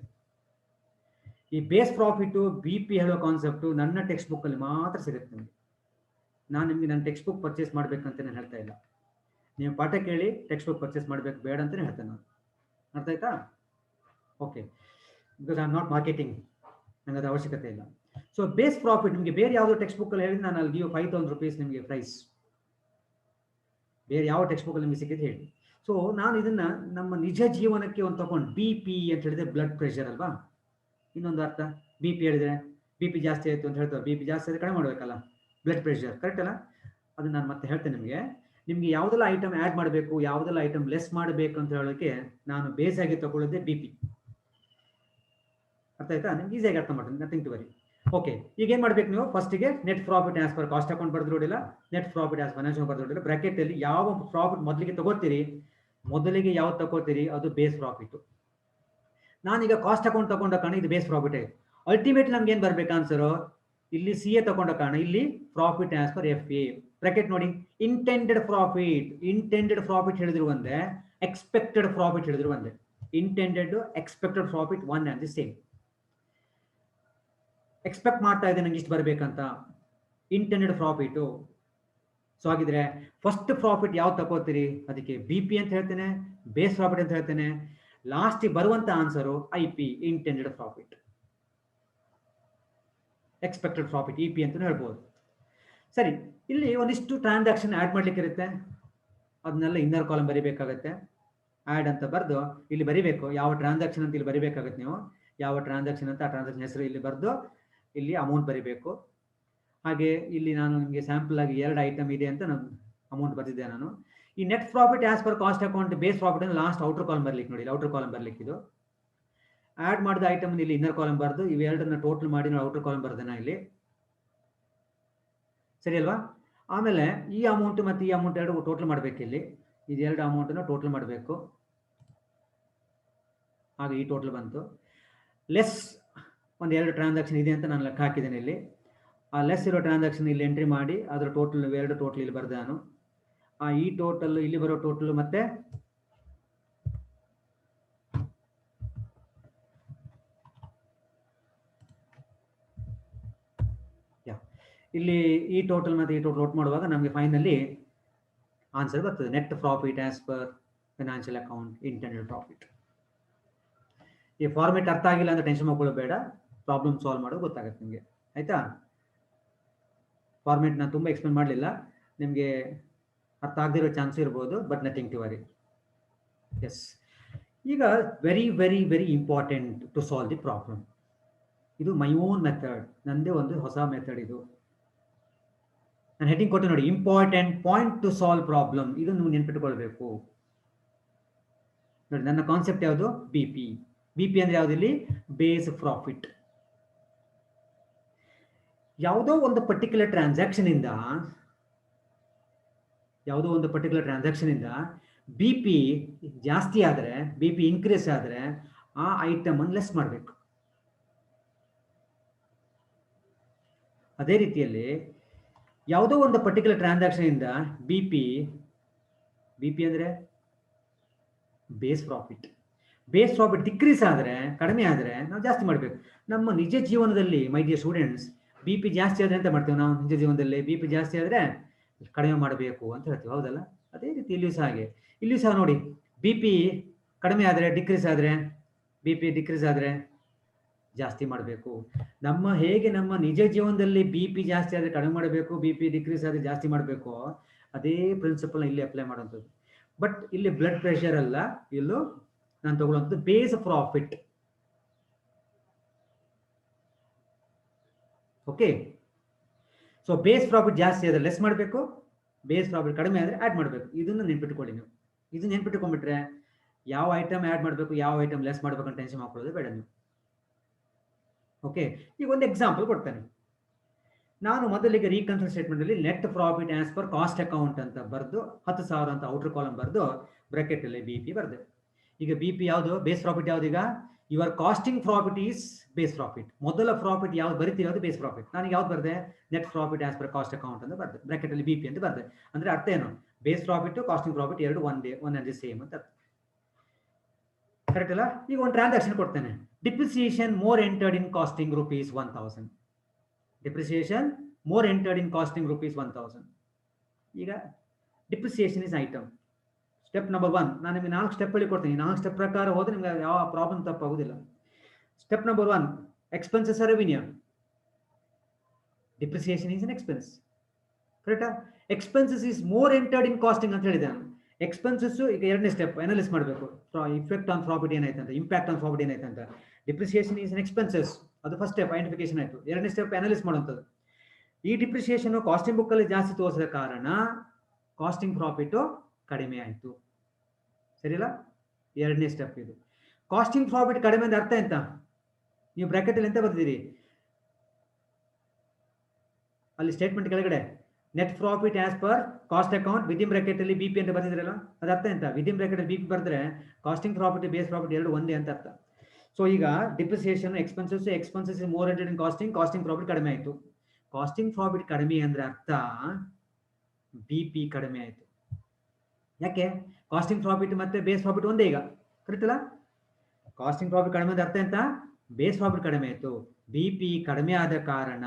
ಈ ಬೇಸ್ ಪ್ರಾಫಿಟ್ BP ಹೇಳೋ ಕಾನ್ಸೆಪ್ಟ್ ನನ್ನ ಟೆಕ್ಸ್ಟ್ ಬುಕ್ ಅಲ್ಲಿ ಮಾತ್ರ ಸಿಗುತ್ತೆ ನಿಮಗೆ. ನಾನು ನಿಮಗೆ ನನ್ನ ಟೆಕ್ಸ್ಟ್ ಬುಕ್ ಪರ್ಚೇಸ್ ಮಾಡ್ಬೇಕಂತ ನಾನು ಹೇಳ್ತಾ ಇಲ್ಲ. ನೀವು ಪಾಠ ಕೇಳಿ ಟೆಕ್ಸ್ಟ್ ಬುಕ್ ಪರ್ಚೇಸ್ ಮಾಡಬೇಕು ಬೇಡ ಅಂತಾನೆ ಹೇಳ್ತೇನೆ ನಾನು. ಅರ್ಥ ಆಯ್ತಾ? Okay, because I am not marketing, ನನಗೆ ಅದು ಅವಶ್ಯಕತೆ ಇಲ್ಲ. ಸೊ ಬೇಸ್ ಪ್ರಾಫಿಟ್ ನಿಮಗೆ ಬೇರೆ ಯಾವುದೋ ಟೆಕ್ಸ್ಟ್ ಬುಕ್ ಅಲ್ಲಿ ಹೇಳಿದ್ರೆ ನಾನು ಅಲ್ಲಿ ಗಿವ್ 5,000 rupees ನಿಮಗೆ ಪ್ರೈಸ್. ಬೇರೆ ಯಾವ ಟೆಕ್ಸ್ಟ್ ಬುಕ್ ಅಲ್ಲಿ ನಿಮಗೆ ಸಿಕ್ಕಿದ್ರೆ ಹೇಳಿ. ಸೊ ನಾನು ಇದನ್ನ ನಮ್ಮ ನಿಜ ಜೀವನಕ್ಕೆ ಒಂದು ತಗೊಂಡು BP ಅಂತ ಹೇಳಿದ್ರೆ ಬ್ಲಡ್ ಪ್ರೆಷರ್ ಅಲ್ವಾ. ಇನ್ನೊಂದು ಅರ್ಥ BP ಹೇಳಿದ್ರೆ BP ಜಾಸ್ತಿ ಆಯ್ತು ಅಂತ ಹೇಳ್ತಾರೆ. BP ಜಾಸ್ತಿ ಆದ್ರೆ ಕಡಿಮೆ ಮಾಡಬೇಕಲ್ಲ, ಬ್ಲಡ್ ಪ್ರೆಷರ್, ಕರೆಕ್ಟ್ ಅಲ್ಲ? ಅದನ್ನ ನಾನು ಮತ್ತೆ ಹೇಳ್ತೇನೆ ನಿಮಗೆ ಯಾವುದೆಲ್ಲ ಐಟಮ್ ಆ್ಯಡ್ ಮಾಡಬೇಕು, ಯಾವುದೆಲ್ಲ ಐಟಮ್ ಲೆಸ್ ಮಾಡಬೇಕು ಅಂತ ಹೇಳೋಕ್ಕೆ ನಾನು ಬೇಸ್ ಆಗಿ ತಗೊಳ್ಳೋದೇ BP. ಅರ್ಥ ಆಯ್ತಾ? ನಿಮ್ಗೆ ಈಸಿಯಾಗಿ ಅರ್ಥ ಮಾಡ್ತೀನಿ, ನಥಿಂಗ್ ಟು ವರಿ. ಓಕೆ, ಈಗ ಏನ್ ಮಾಡ್ಬೇಕು ನೀವು? ಫಸ್ಟಿಗೆ net profit as per cost account ಬರೆದ್ರೋಡಿಲ್ಲ, ನೆಟ್ ಪ್ರಾಫಿಟ್ ಆಸ್ ಫೈನಾನ್ಷಿಯಲ್ ಬರೆದ್ರೋಡಿಲ್ಲ. ಬ್ರಾಕೆಟ್ ಅಲ್ಲಿ ಯಾವ ಪ್ರಾಫಿಟ್ ಮೊದಲಿಗೆ ತಗೋತೀರಿ, ಮೊದಲಿಗೆ ಯಾವ್ದು ತಗೋತೀರಿ ಅದು ಬೇಸ್ ಪ್ರಾಫಿಟ್. ನಾನೀಗ ಕಾಸ್ಟ್ ಅಕೌಂಟ್ ತಗೊಂಡ ಕಾರಣ ಇದು ಬೇಸ್ ಪ್ರಾಫಿಟ್ ಆಯ್ತು. ಅಲ್ಟಿಮೇಟ್ ನಮ್ಗೆ ಏನ್ ಬರ್ಬೇಕು ಆನ್ಸರ್? ಇಲ್ಲಿ CA ತಗೊಂಡ ಕಾರಣ ಇಲ್ಲಿ profit as per FA. Bracket ನೋಡಿ, ಇಂಟೆಂಡೆಡ್ ಪ್ರಾಫಿಟ್ ಹೇಳಿದ್ರು ಒಂದೇ, ಎಕ್ಸ್ಪೆಕ್ಟೆಡ್ ಪ್ರಾಫಿಟ್ ಹೇಳಿದ್ರು ಒಂದೇ. Intended expected profit one and the same. Expect ಮಾಡ್ತಾ ಇದೆ ನಂಗೆ ಇಷ್ಟು ಬರ್ಬೇಕಂತ, ಇಂಟೆಂಡೆಡ್ ಪ್ರಾಫಿಟ್. ಸೊ ಹಾಗಿದ್ರೆ ಫಸ್ಟ್ ಪ್ರಾಫಿಟ್ ಯಾವ್ದು ತಗೋತೀರಿ, ಅದಕ್ಕೆ BP ಅಂತ ಹೇಳ್ತೇನೆ, ಬೇಸ್ ಪ್ರಾಫಿಟ್ ಅಂತ ಹೇಳ್ತೇನೆ. ಲಾಸ್ಟ್ ಬರುವಂತ answer IP, intended profit. Expected profit EP ಅಂತ ಹೇಳ್ಬೋದು. ಸರಿ, ಇಲ್ಲಿ ಒಂದಿಷ್ಟು ಟ್ರಾನ್ಸಾಕ್ಷನ್ ಆಡ್ ಮಾಡ್ಲಿಕ್ಕೆ ಇರುತ್ತೆ, ಅದನ್ನೆಲ್ಲ ಇನ್ನರ್ ಕಾಲಮ್ ಬರಿಬೇಕಾಗತ್ತೆ. ಆಡ್ ಅಂತ ಬರೆದು ಇಲ್ಲಿ ಬರಿಬೇಕು, ಯಾವ ಟ್ರಾನ್ಸಾಕ್ಷನ್ ಅಂತ ಇಲ್ಲಿ ಬರಿಬೇಕಾಗತ್ತೆ. ನೀವು ಯಾವ ಟ್ರಾನ್ಸಾಕ್ಷನ್ ಅಂತ ಆ ಟ್ರಾನ್ಸಾಕ್ಷನ್ ಹೆಸರು ಇಲ್ಲಿ ಬರೆದು ಇಲ್ಲಿ ಅಮೌಂಟ್ ಬರಿಬೇಕು. ಹಾಗೆ ಇಲ್ಲಿ ನಾನು ನಿಮಗೆ ಸ್ಯಾಂಪಲ್ ಆಗಿ 2 ಐಟಮ್ ಇದೆ ಅಂತ ನಾನು ಅಮೌಂಟ್ ಬರೆದಿದ್ದೆ ನಾನು. ಈ net profit as per cost account base profit ಅನ್ನು ಲಾಸ್ಟ್ ಔಟರ್ ಕಾಲಮ್ ಬರ್ಲಿಕ್ಕೆ ನೋಡಿ, ಔಟರ್ ಕಾಲಮ್ ಬರ್ಲಿಕ್ಕೆ ಇದು ಆಡ್ ಮಾಡಿದ ಐಟಮ್ ಇಲ್ಲಿ ಇನ್ನರ್ ಕಾಲಮ್ ಬರೆದು ಇವೆರಡನ್ನ ಟೋಟಲ್ ಮಾಡಿ ನಾವು ಔಟರ್ ಕಾಲಮ್ ಬರ್ದೇನಾ ಇಲ್ಲಿ, ಸರಿ ಅಲ್ವಾ? ಆಮೇಲೆ ಈ ಅಮೌಂಟ್ ಮತ್ತು ಈ ಅಮೌಂಟ್ ಎರಡು ಟೋಟಲ್ ಮಾಡಬೇಕು. ಇಲ್ಲಿ ಇದೆರಡು ಅಮೌಂಟನ್ನು ಟೋಟಲ್ ಮಾಡಬೇಕು. ಹಾಗೆ ಈ ಟೋಟಲ್ ಬಂತು. ಲೆಸ್ ಒಂದು 2 ಟ್ರಾನ್ಸಾಕ್ಷನ್ ಇದೆ ಅಂತ ನಾನು ಲೆಕ್ಕ ಹಾಕಿದ್ದೇನೆ ಇಲ್ಲಿ. ಆ ಲೆಸ್ ಇರೋ ಟ್ರಾನ್ಸಾಕ್ಷನ್ ಇಲ್ಲಿ ಎಂಟ್ರಿ ಮಾಡಿ ಅದರ ಟೋಟಲ್ 2 ಟೋಟಲ್ ಇಲ್ಲಿ ಬರೆದೆ ನಾನು. ಈ ಟೋಟಲ್ ಇಲ್ಲಿ ಬರೋ ಟೋಟಲ್ ಮತ್ತೆ ಇಲ್ಲಿ ಈ ಟೋಟಲ್ ಮತ್ತೆ ಈ ಟೋಟಲ್ ನೋಟ್ ಮಾಡುವಾಗ ನಮಗೆ ಫೈನಲಿ ಆನ್ಸರ್ ಬರ್ತದೆ. Net profit as per financial account, intended profit. ಈ ಫಾರ್ಮೆಟ್ ಅರ್ಥ ಆಗಿಲ್ಲ ಅಂತ ಟೆನ್ಷನ್ ಮಾಡ್ಕೊಳ್ಳಬೇಡ, ಪ್ರಾಬ್ಲಮ್ ಸಾಲ್ವ್ ಮಾಡೋದು ಗೊತ್ತಾಗುತ್ತೆ ನಿಮಗೆ, ಆಯ್ತಾ? ಫಾರ್ಮೆಟ್ ನಾನು ತುಂಬ ಎಕ್ಸ್ಪ್ಲೇನ್ ಮಾಡಲಿಲ್ಲ, ನಿಮಗೆ ಅರ್ಥ ಆಗದಿರೋ ಚಾನ್ಸ್ ಇರ್ಬೋದು, but nothing to worry. Yes, ಈಗ very very very important to solve the problem. ಇದು ಮೈ ಓನ್ ಮೆಥಡ್, ನಂದೇ ಒಂದು ಹೊಸ ಮೆಥಡ್ ಇದು. ನಾನು ಹೆಡ್ಡಿಂಗ್ ಕೊಟ್ಟು ನೋಡಿ, important point to solve problem. ಇದು ನೀವು ನೆನ್ಪಿಟ್ಕೊಳ್ಬೇಕು ನೋಡಿ. ನನ್ನ ಕಾನ್ಸೆಪ್ಟ್ ಯಾವುದು? BP ಅಂದ್ರೆ ಯಾವ್ದು? ಇಲ್ಲಿ ಬೇಸ್ ಪ್ರಾಫಿಟ್. ಯಾವುದೋ ಒಂದು ಪರ್ಟಿಕ್ಯುಲರ್ ಟ್ರಾನ್ಸಾಕ್ಷನ್ ಇಂದ BP ಜಾಸ್ತಿ ಆದ್ರೆ, BP ಇನ್ಕ್ರೀಸ್ ಆದ್ರೆ ಆ ಐಟಮ್ ಅನ್ನು ಲೆಸ್ ಮಾಡಬೇಕು. ಅದೇ ರೀತಿಯಲ್ಲಿ ಯಾವುದೋ ಒಂದು ಪರ್ಟಿಕ್ಯುಲರ್ ಟ್ರಾನ್ಸಾಕ್ಷನ್ ಇಂದ BP ಅಂದ್ರೆ ಬೇಸ್ ಪ್ರಾಫಿಟ್ ಡಿಕ್ರೀಸ್ ಆದ್ರೆ, ಕಡಿಮೆ ಆದ್ರೆ ನಾವು ಜಾಸ್ತಿ ಮಾಡಬೇಕು. ನಮ್ಮ ನಿಜ ಜೀವನದಲ್ಲಿ ಮೈ ಡಿಯರ್ ಸ್ಟೂಡೆಂಟ್ಸ್, BP ಜಾಸ್ತಿ ಆದ್ರೆ ಅಂತ ಮಾಡ್ತೇವೆ ನಾವು ನಿಜ ಜೀವನದಲ್ಲಿ. BP ಜಾಸ್ತಿ ಆದ್ರೆ ಕಡಿಮೆ ಮಾಡಬೇಕು ಅಂತ ಹೇಳ್ತೀವಿ, ಹೌದಲ್ಲ? ಅದೇ ರೀತಿ ಇಲ್ಲಿಯೂ ಸಹ ಹಾಗೆ. ಇಲ್ಲಿಯೂ ಸಹ ನೋಡಿ, BP ಕಡಿಮೆ ಆದ್ರೆ, ಡಿಕ್ರೀಸ್ ಆದ್ರೆ ಬಿ ಪಿ ಡಿಕ್ರೀಸ್ ಆದರೆ ಜಾಸ್ತಿ ಮಾಡಬೇಕು. ಹೇಗೆ ನಮ್ಮ ನಿಜ ಜೀವನದಲ್ಲಿ ಬಿ ಪಿ ಜಾಸ್ತಿ ಆದರೆ ಕಡಿಮೆ ಮಾಡಬೇಕು, ಬಿ ಪಿ ಡಿಕ್ರೀಸ್ ಆದರೆ ಜಾಸ್ತಿ ಮಾಡಬೇಕು, ಅದೇ ಪ್ರಿನ್ಸಿಪಲ್ನ ಇಲ್ಲಿ ಅಪ್ಲೈ ಮಾಡುವಂಥದ್ದು. ಬಟ್ ಇಲ್ಲಿ ಬ್ಲಡ್ ಪ್ರೆಷರ್ ಅಲ್ಲ, ಇಲ್ಲೂ ನಾನು ತಗೊಳ್ಳುವಂಥದ್ದು base profit. Okay, so base profit ಜಾಸ್ತಿ ಆದರೆ ಲೆಸ್ ಮಾಡಬೇಕು, ಬೇಸ್ ಪ್ರಾಫಿಟ್ ಕಡಿಮೆ ಆದರೆ ಆ್ಯಡ್ ಮಾಡಬೇಕು. ಇದನ್ನು ನೆನ್ಪಿಟ್ಕೊಳ್ಳಿ ನೀವು. ಇದು ನೆನ್ಪಿಟ್ಕೊಂಡ್ಬಿಟ್ರೆ ಯಾವ ಐಟಮ್ ಆ್ಯಡ್ ಮಾಡಬೇಕು, ಯಾವ ಐಟಮ್ ಲೆಸ್ ಮಾಡಬೇಕು ಅಂತ ಟೆನ್ಷನ್ ಮಾಡ್ಕೊಳ್ಳೋದು ಬೇಡ ನೀವು. ಓಕೆ, ಈಗ ಒಂದು ಎಕ್ಸಾಂಪಲ್ ಕೊಡ್ತೇನೆ. ನಾನು ಮೊದಲಿಗೆ ರೀಕನ್ಸಿಲ್ ಸ್ಟೇಟ್ಮೆಂಟಲ್ಲಿ net profit as per cost account ಅಂತ ಬರೆದು 10,000 ಅಂತ ಔಟರ್ ಕಾಲಮ್ ಬರೆದು ಬ್ರಾಕೆಟಲ್ಲಿ ಬಿ ಪಿ ಬರೆದೆ. ಈಗ ಬಿ ಪಿ ಯಾವುದು, ಬೇಸ್ ಪ್ರಾಫಿಟ್ ಯಾವುದು? ಈಗ your costing profit is base profit. ಮೊದಲ ಪ್ರಾಫಿಟ್ ಯಾವ್ದು ಬರಿತೀವಿ ಅದು ಬೇಸ್ ಪ್ರಾಫಿಟ್. ನನಗೆ ಯಾವ್ದು ಬರೆದೆ? Net profit as per cost account ಅಂತ ಬರೆದೆ, ಬ್ರಾಕೆಟಲ್ಲಿ ಬಿ ಪಿ ಅಂತ ಬರೆದೆ. ಅಂದ್ರೆ ಅರ್ಥ ಏನು? ಬೇಸ್ ಪ್ರಾಫಿಟ್ ಕಾಸ್ಟಿಂಗ್ ಪ್ರಾಫಿಟ್ ಎರಡು ಒನ್ ಅಂಡ್ ದಿ ಸೇಮ್ ಅಂತ ಅರ್ಥ. ಕರೆಕ್ಟ್ ಅಲ್ಲ? ಈಗ ಒಂದು ಟ್ರಾನ್ಸಾಕ್ಷನ್ ಕೊಡ್ತೇನೆ. Depreciation more entered in costing rupees 1,000. Depreciation more entered in costing rupees 1,000. ಈಗ depreciation is item. Step number 1 ನಾನು ನಿಮಗೆ 4 ಸ್ಟೆಪ್ ಹೇಳಿ ಕೊಡ್ತೀನಿ. 4 ಸ್ಟೆಪ್ ಪ್ರಕಾರ ಹೋದ್ರೆ ನಿಮ್ಗೆ ಯಾವ ಪ್ರಾಬ್ಲಮ್ ತಪ್ಪಾಗೋದಿಲ್ಲ. Step number 1, expenses or revenue. Depreciation is an expense. ಕರೆಕ್ಟಾ? Expenses is more entered in costing ಅಂತ ಹೇಳಿದೆ ನಾನು. ಎಕ್ಸ್ಪೆನ್ಸಸ್ ಈಗ ಎರಡನೇ ಸ್ಟೆಪ್ ಅನಾಲಿಸ್ ಮಾಡಬೇಕು. ಇಫೆಕ್ಟ್ ಆನ್ ಪ್ರಾಫಿಟ್ ಏನಾಯ್ತಂತ, ಇಂಪ್ಯಾಕ್ಟ್ ಆನ್ ಪ್ರಾಫಿಟ್ ಏನಾಯ್ತಂತ. ಡಿಪ್ರಿಸಿಯೇಷನ್ ಈಸ್ ಅನ್ ಎಕ್ಸ್ಪೆನ್ಸಸ್, ಅದು ಫಸ್ಟ್ ಸ್ಟೆಪ್ ಐಡೆಂಟಿಫಿಕೇಶನ್ ಆಯಿತು. ಎರಡನೇ ಸ್ಟೆಪ್ ಅನಾಲಿಸ್ ಮಾಡುವಂಥದ್ದು. ಈ ಡಿಪ್ರಿಸಿಯೇಷನ್ ಕಾಸ್ಟಿಂಗ್ ಬುಕ್ ಅಲ್ಲಿ ಜಾಸ್ತಿ ತೋರಿಸಿದ ಕಾರಣ ಕಾಸ್ಟಿಂಗ್ ಪ್ರಾಫಿಟ್ ಕಡಿಮೆ ಆಯಿತು. ಸರಿಯಲ್ಲ? ಎರಡನೇ ಸ್ಟೆಪ್ ಇದು. ಕಾಸ್ಟಿಂಗ್ ಪ್ರಾಫಿಟ್ ಕಡಿಮೆ ಅಂದ್ರೆ ಅರ್ಥ ಎಂತ? ನೀವು ಬ್ರಾಕೆಟ್ ಅಲ್ಲಿ ಎಂತ ಬರ್ತೀರಿ ಅಲ್ಲಿ ಸ್ಟೇಟ್ಮೆಂಟ್ ಕೆಳಗಡೆ net profit as per cost account within bracket ಅಲ್ಲಿ ಬಿ ಪಿ ಅಂತ ಬರ್ತಿದ್ರಲ್ಲ, ಅದು ಅರ್ಥ ಎಂತ? ವಿದಿನ್ ಬ್ರಾಕೆಟ್ ಅಲ್ಲಿ ಬಿ ಪಿ ಬರೆದ್ರೆ ಕಾಸ್ಟಿಂಗ್ ಪ್ರಾಫಿಟ್ ಬೇಸ್ ಪ್ರಾಫಿಟ್ ಎರಡು ಒಂದೇ ಅಂತ ಅರ್ಥ. ಸೊ ಈಗ depreciation expenses more entered in costing profit ಕಡಿಮೆ ಆಯಿತು. ಕಾಸ್ಟಿಂಗ್ ಪ್ರಾಫಿಟ್ ಕಡಿಮೆ ಅಂದ್ರೆ ಅರ್ಥ ಬಿ ಪಿ ಕಡಿಮೆ ಆಯಿತು. ಯಾಕೆ? ಕಾಸ್ಟಿಂಗ್ ಪ್ರಾಫಿಟ್ ಮತ್ತೆ ಬೇಸ್ ಪ್ರಾಫಿಟ್ ಒಂದೇ ಈಗ. ಕರೆಕ್ಟ್ ಅಲ್ಲ? ಕಾಸ್ಟಿಂಗ್ ಪ್ರಾಫಿಟ್ ಕಡಿಮೆ ಅಂದ್ರೆ ಅರ್ಥ ಎಂತ? ಬೇಸ್ ಪ್ರಾಫಿಟ್ ಕಡಿಮೆ ಆಯಿತು. ಬಿ ಪಿ ಕಡಿಮೆ ಆದ ಕಾರಣ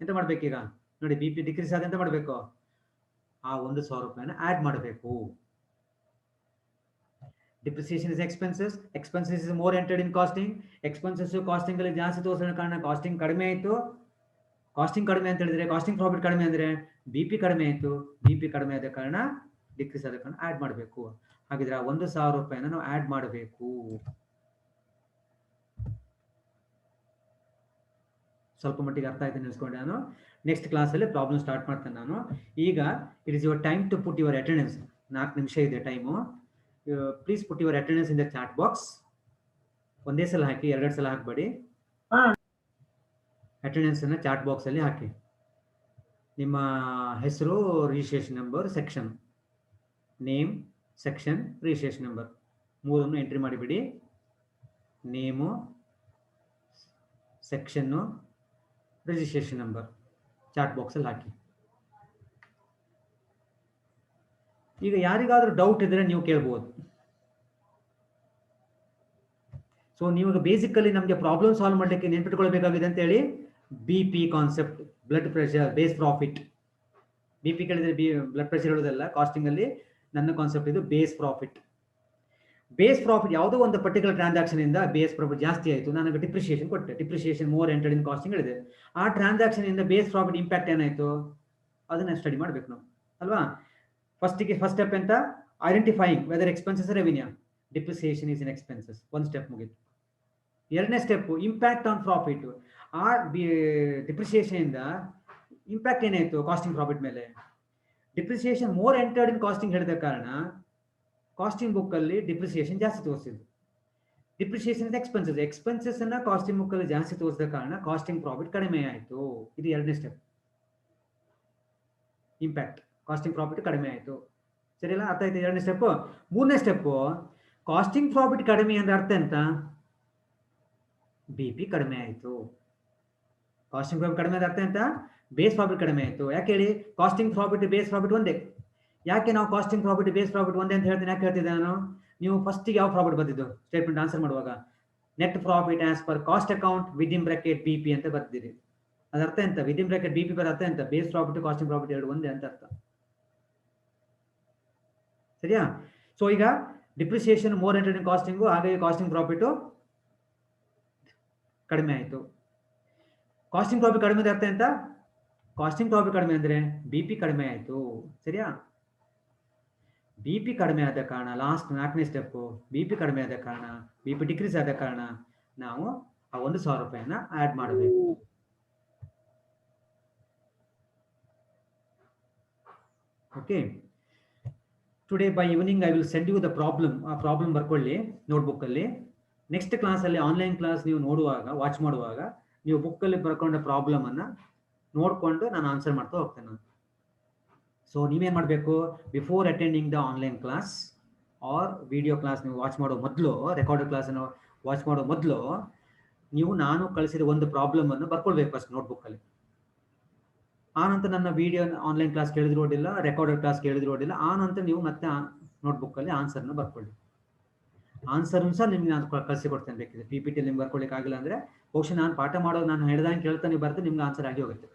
ಎಂತ ಮಾಡ್ಬೇಕೀಗ ನೋಡಿ, ಬಿ ಪಿ ಡಿಕ್ರೀಸ್ ಆದ ಎಂತ ಮಾಡಬೇಕು? ಆ 1,000 ರೂಪಾಯಿನ ಆಡ್ ಮಾಡಬೇಕು. Depreciation is expenses is more entered in costing. Expenses costing ಅಲ್ಲಿ ಜಾಸ್ತಿ ತೋರಿಸೋ ಕಾರಣ ಕಾಸ್ಟಿಂಗ್ ಕಡಿಮೆ ಆಯಿತು. ಕಾಸ್ಟಿಂಗ್ ಕಡಿಮೆ ಅಂತ ಹೇಳಿದ್ರೆ ಕಾಸ್ಟಿಂಗ್ ಪ್ರಾಫಿಟ್ ಕಡಿಮೆ ಅಂದ್ರೆ ಬಿ ಪಿ ಕಡಿಮೆ ಆಯಿತು. ಬಿ ಪಿ ಕಡಿಮೆ ಆದ ಕಾರಣ ಡಿಕ್ರೀಸ್ ಆದ ಕಾರಣ ಆಡ್ ಮಾಡಬೇಕು. ಹಾಗಿದ್ರೆ ಆ 1,000 ರೂಪಾಯಿನ ನಾವು ಆಡ್ ಮಾಡಬೇಕು. ಸ್ವಲ್ಪ ಮಟ್ಟಿಗೆ ಅರ್ಥ ಆಯ್ತು ನೆನೆಸ್ಕೊಂಡೆ ನಾನು. ನೆಕ್ಸ್ಟ್ ಕ್ಲಾಸಲ್ಲಿ ಪ್ರಾಬ್ಲಮ್ ಸ್ಟಾರ್ಟ್ ಮಾಡ್ತೇನೆ ನಾನು. ಈಗ it is your time to put your attendance. 4 ನಿಮಿಷ ಇದೆ time. Please put your attendance in the chat box. ಒಂದೇ ಸಲ ಹಾಕಿ, 2 ಸಲ ಹಾಕಬೇಡಿ. ಅಟೆಂಡೆನ್ಸ್ ಅನ್ನ ಚಾಟ್ ಬಾಕ್ಸ್ ಅಲ್ಲಿ ಹಾಕಿ. ನಿಮ್ಮ ಹೆಸರು, registration number, section name, section, registration number 3 entry ಮಾಡಿಬಿಡಿ. ನೇಮು, ಸೆಕ್ಷನ್ನು, ರಿಜಿಸ್ಟ್ರೇಷನ್ ನಂಬರ್ ಚಾಟ್ ಬಾಕ್ಸ್ ಅಲ್ಲಿ ಹಾಕಿ. ಈಗ ಯಾರಿಗಾದ್ರೂ ಡೌಟ್ ಇದ್ರೆ ನೀವು ಕೇಳ್ಬೋದು. ಸೊ ನೀವು ಬೇಸಿಕಲಿ ನಮಗೆ ಪ್ರಾಬ್ಲಮ್ ಸಾಲ್ವ್ ಮಾಡಲಿಕ್ಕೆ ನೆನ್ಪಿಟ್ಕೊಳ್ಬೇಕಾಗಿದೆ ಅಂತ ಹೇಳಿ B P concept, blood pressure, base profit. B P ಕೇಳಿದ್ರೆ ಬ್ಲಡ್ ಪ್ರೆಷರ್ ಹೇಳೋದಲ್ಲ. ಕಾಸ್ಟಿಂಗ್ ಅಲ್ಲಿ ನನ್ನ ಕಾನ್ಸೆಪ್ಟ್ ಇದು ಬೇಸ್ ಪ್ರಾಫಿಟ್. ಬೇಸ್ ಪ್ರಾಫಿಟ್ ಯಾವುದೋ ಒಂದು ಪರ್ಟಿಕ್ಯುಲರ್ ಟ್ರಾನ್ಸಾಕ್ಷನ್ ಇಂದ ಬೇಸ್ ಪ್ರಾಫಿಟ್ ಜಾಸ್ತಿ ಆಯಿತು, ನನಗೆ ಡಿಪ್ರಿಸಿಯೇಷನ್ ಕೊಟ್ಟೆ. Depreciation more entered in costing ಹೇಳಿದೆ. ಆ ಟ್ರಾನ್ಸಾಕ್ಷನ್ ಇಂದ ಬೇಸ್ ಪ್ರಾಫಿಟ್ ಇಂಪ್ಯಾಕ್ಟ್ ಏನಾಯಿತು ಅದನ್ನ ಸ್ಟಡಿ ಮಾಡಬೇಕು ನಾವು, ಅಲ್ವಾ? ಫಸ್ಟ್ ಸ್ಟೆಪ್ ಅಂತ identifying whether expenses revenue. Depreciation is in expenses, ಒಂದು ಸ್ಟೆಪ್ ಮುಗಿತು. ಎರಡನೇ ಸ್ಟೆಪ್ ಇಂಪ್ಯಾಕ್ಟ್ ಆನ್ ಪ್ರಾಫಿಟ್. ಆ ಡಿಪ್ರಿಸಿಯೇಷನ್ ಇಂದ ಇಂಪ್ಯಾಕ್ಟ್ ಏನಾಯಿತು ಕಾಸ್ಟಿಂಗ್ ಪ್ರಾಫಿಟ್ ಮೇಲೆ. Depreciation more entered in costing ಹೇಳಿದ ಕಾರಣ ಕಾಸ್ಟಿಂಗ್ ಬುಕ್ ಅಲ್ಲಿ ಡಿಪ್ರಿಸಿಯೇಷನ್ ಜಾಸ್ತಿ ತೋರಿಸಿದ್ರು. ಡಿಪ್ರಿಸಿಯೇಷನ್ ಎಕ್ಸ್ಪೆನ್ಸಸ್ ಅನ್ನ ಕಾಸ್ಟಿಂಗ್ ಬುಕ್ ಅಲ್ಲಿ ಜಾಸ್ತಿ ತೋರಿಸಿದ ಕಾರಣ ಕಾಸ್ಟಿಂಗ್ ಪ್ರಾಫಿಟ್ ಕಡಿಮೆ ಆಯಿತು. ಇದು ಎರಡನೇ ಸ್ಟೆಪ್, ಇಂಪ್ಯಾಕ್ಟ್ ಕಾಸ್ಟಿಂಗ್ ಪ್ರಾಫಿಟ್ ಕಡಿಮೆ ಆಯಿತು. ಸರಿಯಲ್ಲ? ಅರ್ಥ ಆಯ್ತು ಎರಡನೇ ಸ್ಟೆಪ್. ಮೂರನೇ ಸ್ಟೆಪ್ ಕಾಸ್ಟಿಂಗ್ ಪ್ರಾಫಿಟ್ ಕಡಿಮೆ ಅಂದ್ರೆ ಅರ್ಥ ಎಂತ? ಬಿ ಪಿ ಕಡಿಮೆ ಆಯಿತು. ಕಾಸ್ಟಿಂಗ್ ಪ್ರಾಫಿಟ್ ಕಡಿಮೆ ಅಂದ್ರೆ ಅರ್ಥ ಎಂತ? ಬೇಸ್ ಪ್ರಾಫಿಟ್ ಕಡಿಮೆ ಆಯಿತು. ಯಾಕೆ ಹೇಳಿ? ಕಾಸ್ಟಿಂಗ್ ಪ್ರಾಫಿಟ್ ಬೇಸ್ ಪ್ರಾಫಿಟ್ ಒಂದೇ. ಯಾಕೆ ನಾವು ಕಾಸ್ಟಿಂಗ್ ಪ್ರಾಫಿಟ್ ಬೇಸ್ ಪ್ರಾಫಿಟ್ ಒಂದೇ ಅಂತ ಹೇಳ್ತೀನಿ? ಯಾಕೆ ಹೇಳ್ತಿದ್ದೆ ನಾನು? ನೀವು ಫಸ್ಟಿಗೆ ಯಾವ ಪ್ರಾಫಿಟ್ ಬರ್ತಿದ್ದು ಸ್ಟೇಟ್ಮೆಂಟ್ ಆನ್ಸರ್ ಮಾಡುವಾಗ? Net profit as per cost account within bracket B P ಅಂತ ಬರ್ತಿದ್ದೀರಿ. ಅದರ ಅರ್ಥ ಎಂತ? ವಿದಿನ್ ಬ್ರಾಕೆಟ್ ಬಿ ಪಿ ಬರ ಅರ್ಥ ಎಂತ? ಬೇಸ್ ಪ್ರಾಫಿಟ್ ಕಾಸ್ಟಿಂಗ್ ಪ್ರಾಫಿಟ್ ಎರಡು ಒಂದೇ ಅಂತ ಅರ್ಥ. ಸರಿಯಾ? ಸೊ ಈಗ ಡಿಪ್ರಿಸಿಯೇಷನ್ ಮೋರ್ ಎಂಟರ್ಡ್ ಇನ್ ಕಾಸ್ಟಿಂಗು, ಹಾಗಾಗಿ ಕಾಸ್ಟಿಂಗ್ ಪ್ರಾಫಿಟ್ ಕಡಿಮೆ ಆಯಿತು. ಕಾಸ್ಟಿಂಗ್ ಪ್ರಾಬ್ಲಮ್ ಕಡಿಮೆ ಅರ್ಥ ಎಂತ? ಕಾಸ್ಟಿಂಗ್ ಪ್ರಾಬ್ಲಮ್ ಕಡಿಮೆ ಅಂದರೆ ಬಿ ಪಿ ಕಡಿಮೆ ಆಯಿತು. ಸರಿಯಾ? ಬಿ ಪಿ ಕಡಿಮೆ ಆದ ಕಾರಣ, ಲಾಸ್ಟ್ 4ನೇ ಸ್ಟೆಪ್ಪು, ಬಿ ಪಿ ಕಡಿಮೆ ಆದ ಕಾರಣ, ಬಿ ಪಿ ಡಿಕ್ರೀಸ್ ಆದ ಕಾರಣ ನಾವು ಆ 1,000 ರೂಪಾಯಿನ ಆ್ಯಡ್ ಮಾಡಬೇಕು. Okay, today by evening I will send you the problem. ಆ ಪ್ರಾಬ್ಲಮ್ ಬರ್ಕೊಳ್ಳಿ ನೋಟ್ಬುಕ್ಕಲ್ಲಿ. ನೆಕ್ಸ್ಟ್ ಕ್ಲಾಸಲ್ಲಿ ಆನ್ಲೈನ್ ಕ್ಲಾಸ್ ನೀವು ನೋಡುವಾಗ, ವಾಚ್ ಮಾಡುವಾಗ ನೀವು ಬುಕ್ಕಲ್ಲಿ ಬರ್ಕೊಂಡ ಪ್ರಾಬ್ಲಮನ್ನು ನೋಡಿಕೊಂಡು ನಾನು ಆನ್ಸರ್ ಮಾಡ್ತಾ ಹೋಗ್ತೇನೆ ನಾನು. ಸೊ ನೀವೇನು ಮಾಡಬೇಕು, before attending the online class or video class ನೀವು ವಾಚ್ ಮಾಡೋ ಮೊದಲು, ರೆಕಾರ್ಡೆಡ್ ಕ್ಲಾಸನ್ನು ವಾಚ್ ಮಾಡೋ ಮೊದಲು ನೀವು ನಾನು ಕಳಿಸಿದ ಒಂದು ಪ್ರಾಬ್ಲಮನ್ನು ಬರ್ಕೊಳ್ಬೇಕು ಫಸ್ಟ್ ನೋಟ್ಬುಕ್ಕಲ್ಲಿ. ಆನಂತರ ನನ್ನ ವಿಡಿಯೋ ಆನ್ಲೈನ್ ಕ್ಲಾಸ್ ಕೇಳಿದ್ರು ಓಡಿಲ್ಲ, ರೆಕಾರ್ಡೆಡ್ ಕ್ಲಾಸ್ ಕೇಳಿದ್ರು ಓಡಿಲ್ಲ, ಆನಂತರ ನೀವು ಮತ್ತೆ ನೋಟ್ಬುಕ್ಕಲ್ಲಿ ಆನ್ಸರ್ನ ಬರ್ಕೊಳ್ಳಿ. ಆನ್ಸರ್ನು ಸಹ ನಿಮ್ಗೆ ನಾನು ಕಳಿಸಿಕೊಡ್ತೇನೆ ಬೇಕಿದೆ. ಪಿ ಪಿ ಟಿ ನಿಮ್ಗೆ ಬರ್ಕೊಳ್ಳಿಕ್ಕೆ ಆಗಿಲ್ಲ ಅಂದರೆ ಬಹುಶಃ ನಾನು ಪಾಠ ಮಾಡೋದು ನಾನು ಹೇಳ್ದಂಗೆ ಕೇಳ್ತಾ ನೀವು ಬರ್ತಾ ನಿಮ್ಗೆ ಆನ್ಸರ್ ಆಗಿ ಹೋಗುತ್ತೆ.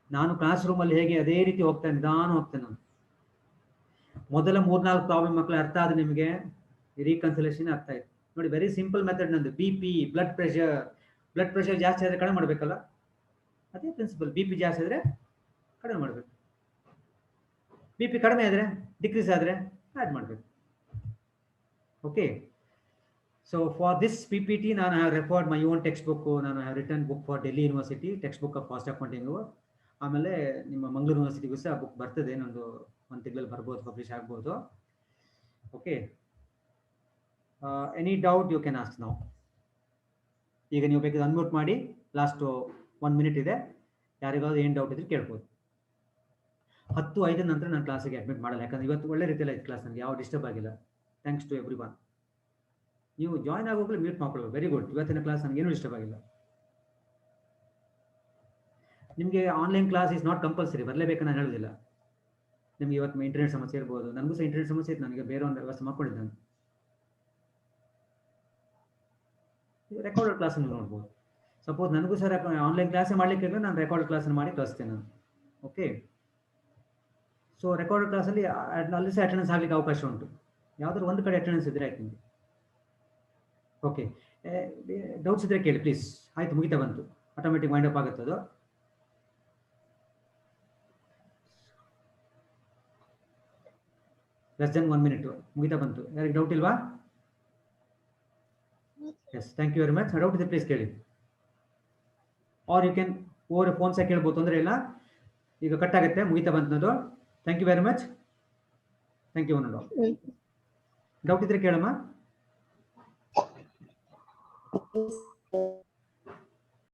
ನಾನು ಕ್ಲಾಸ್ ರೂಮಲ್ಲಿ ಹೇಗೆ ಅದೇ ರೀತಿ ಹೋಗ್ತೇನೆ, ನಿಧಾನ ಹೋಗ್ತೇನೆ ನಾನು. ಮೊದಲ 3-4 ಪ್ರಾಬ್ಲಮ್ ಮಕ್ಕಳು ಅರ್ಥ ಆದ್ರೆ ನಿಮಗೆ ರೀಕನ್ಸಿಲೇಷನ್ ಅರ್ಥ ಆಯ್ತು ನೋಡಿ. ವೆರಿ ಸಿಂಪಲ್ ಮೆಥಡ್ ನಂದು. ಬಿ ಪಿ, ಬ್ಲಡ್ ಪ್ರೆಷರ್ ಜಾಸ್ತಿ ಆದರೆ ಕಡಿಮೆ ಮಾಡಬೇಕಲ್ಲ, ಅದೇ ಪ್ರಿನ್ಸಿಪಲ್. ಬಿ ಪಿ ಜಾಸ್ತಿ ಆದರೆ ಕಡಿಮೆ ಮಾಡಬೇಕು, ಬಿ ಪಿ ಕಡಿಮೆ ಆದರೆ ಡಿಕ್ರೀಸ್ ಆದರೆ ಆ್ಯಡ್ ಮಾಡಬೇಕು. Okay, so for this P P T ನಾನು have referred my own textbook. ನಾನು have written book for Delhi university, textbook of cost accounting. ಆಮೇಲೆ ನಿಮ್ಮ ಮಂಗಳೂರು ಯೂನಿವರ್ಸಿಟಿಗೂ ಸಹ ಬುಕ್ ಬರ್ತದೆ, ಇನ್ನೊಂದು 1 ತಿಂಗಳಲ್ಲಿ ಬರ್ಬೋದು, ಪಬ್ಲಿಷ್ ಆಗ್ಬೋದು. Okay, any doubt you can ask ನಾವು. ಈಗ ನೀವು ಬೇಕಾದ್ರೆ ಅನ್ಮ್ಯೂಟ್ ಮಾಡಿ, ಲಾಸ್ಟ್ 1 ಮಿನಿಟ್ ಇದೆ, ಯಾರಿಗಾದ್ರು ಏನು ಡೌಟ್ ಇದ್ರೆ ಕೇಳ್ಬೋದು. 10:05 ನಂತರ ನಾನು ಕ್ಲಾಸಿಗೆ ಅಡ್ಮಿಟ್ ಮಾಡಲ್ಲ, ಯಾಕಂದ್ರೆ ಇವತ್ತು ಒಳ್ಳೆ ರೀತಿಯಲ್ಲಿ ಆಯ್ತು ಕ್ಲಾಸ್, ನನಗೆ ಯಾವ ಡಿಸ್ಟರ್ಬ್ ಆಗಿಲ್ಲ. Thanks to every one. ನೀವು ಜಾಯ್ನ್ ಆಗೋಗ್ಲಿ ಮ್ಯೂಟ್ ಮಾಡ್ಕೊಳ್ಬೇಕು. Very good. ಇವತ್ತಿನ ಕ್ಲಾಸ್ ನನಗೇನು ಡಿಸ್ಟರ್ಬ್ ಆಗಿಲ್ಲ. ನಿಮಗೆ online class is not compulsory, ಬರಲೇಬೇಕು ನಾನು ಹೇಳೋದಿಲ್ಲ. ನಿಮಗೆ ಇವತ್ತು ಇಂಟರ್ನೆಟ್ ಸಮಸ್ಯೆ ಇರ್ಬೋದು, ನನಗೂ ಸಹ ಇಂಟರ್ನೆಟ್ ಸಮಸ್ಯೆ ಇತ್ತು, ನನಗೆ ಬೇರೆ ಒಂದು ವ್ಯವಸ್ಥೆ ಮಾಡ್ಕೊಂಡಿದ್ದಾನೆ. ರೆಕಾರ್ಡೆಡ್ ಕ್ಲಾಸನ್ನು ನೋಡ್ಬೋದು. ಸಪೋಸ್ ನನಗೂ ಸಹ ಆನ್ಲೈನ್ ಕ್ಲಾಸೇ ಮಾಡಲಿಕ್ಕೆ ನಾನು ರೆಕಾರ್ಡ್ ಕ್ಲಾಸನ್ನು ಮಾಡಿ ಕಳಿಸ್ತೇನೆ ನಾನು. ಓಕೆ, ಸೊ ರೆಕಾರ್ಡೆಡ್ ಕ್ಲಾಸಲ್ಲಿ ಅಲ್ಲಿ ಸಹ ಅಟೆಂಡೆನ್ಸ್ ಆಗಲಿಕ್ಕೆ ಅವಕಾಶ ಉಂಟು. ಯಾವುದಾದ್ರು ಒಂದು ಕಡೆ ಅಟೆಂಡೆನ್ಸ್ ಇದ್ದರೆ ಆಯ್ತು ನಿಮಗೆ. ಓಕೆ, ಡೌಟ್ಸ್ ಇದ್ದರೆ ಕೇಳಿ ಪ್ಲೀಸ್. ಆಯಿತು, ಮುಗಿತಾ ಬಂತು, ಆಟೋಮೆಟಿಕ್ ವೈಂಡ್ ಅಪ್ ಆಗುತ್ತೆ ಅದು. ಲೆಸ್ ದೆನ್ 1 ಮಿನಿಟ್ ಮುಗಿತಾ ಬಂತು. ಯಾರಿಗೆ ಡೌಟ್ ಇಲ್ವಾ? Yes, thank you very much. Doubt ಇದೆ ಪ್ಲೀಸ್ ಕೇಳಿ. Or you can over phone ಸಹ ಕೇಳ್ಬೋದು, ತೊಂದರೆ ಇಲ್ಲ. ಈಗ ಕಟ್ ಆಗುತ್ತೆ, ಮುಗಿತಾ ಬಂತು. Thank you very much. Thank you. ಒಂದು ಡೌಟ್ ಇದ್ರೆ ಕೇಳಮ್ಮ.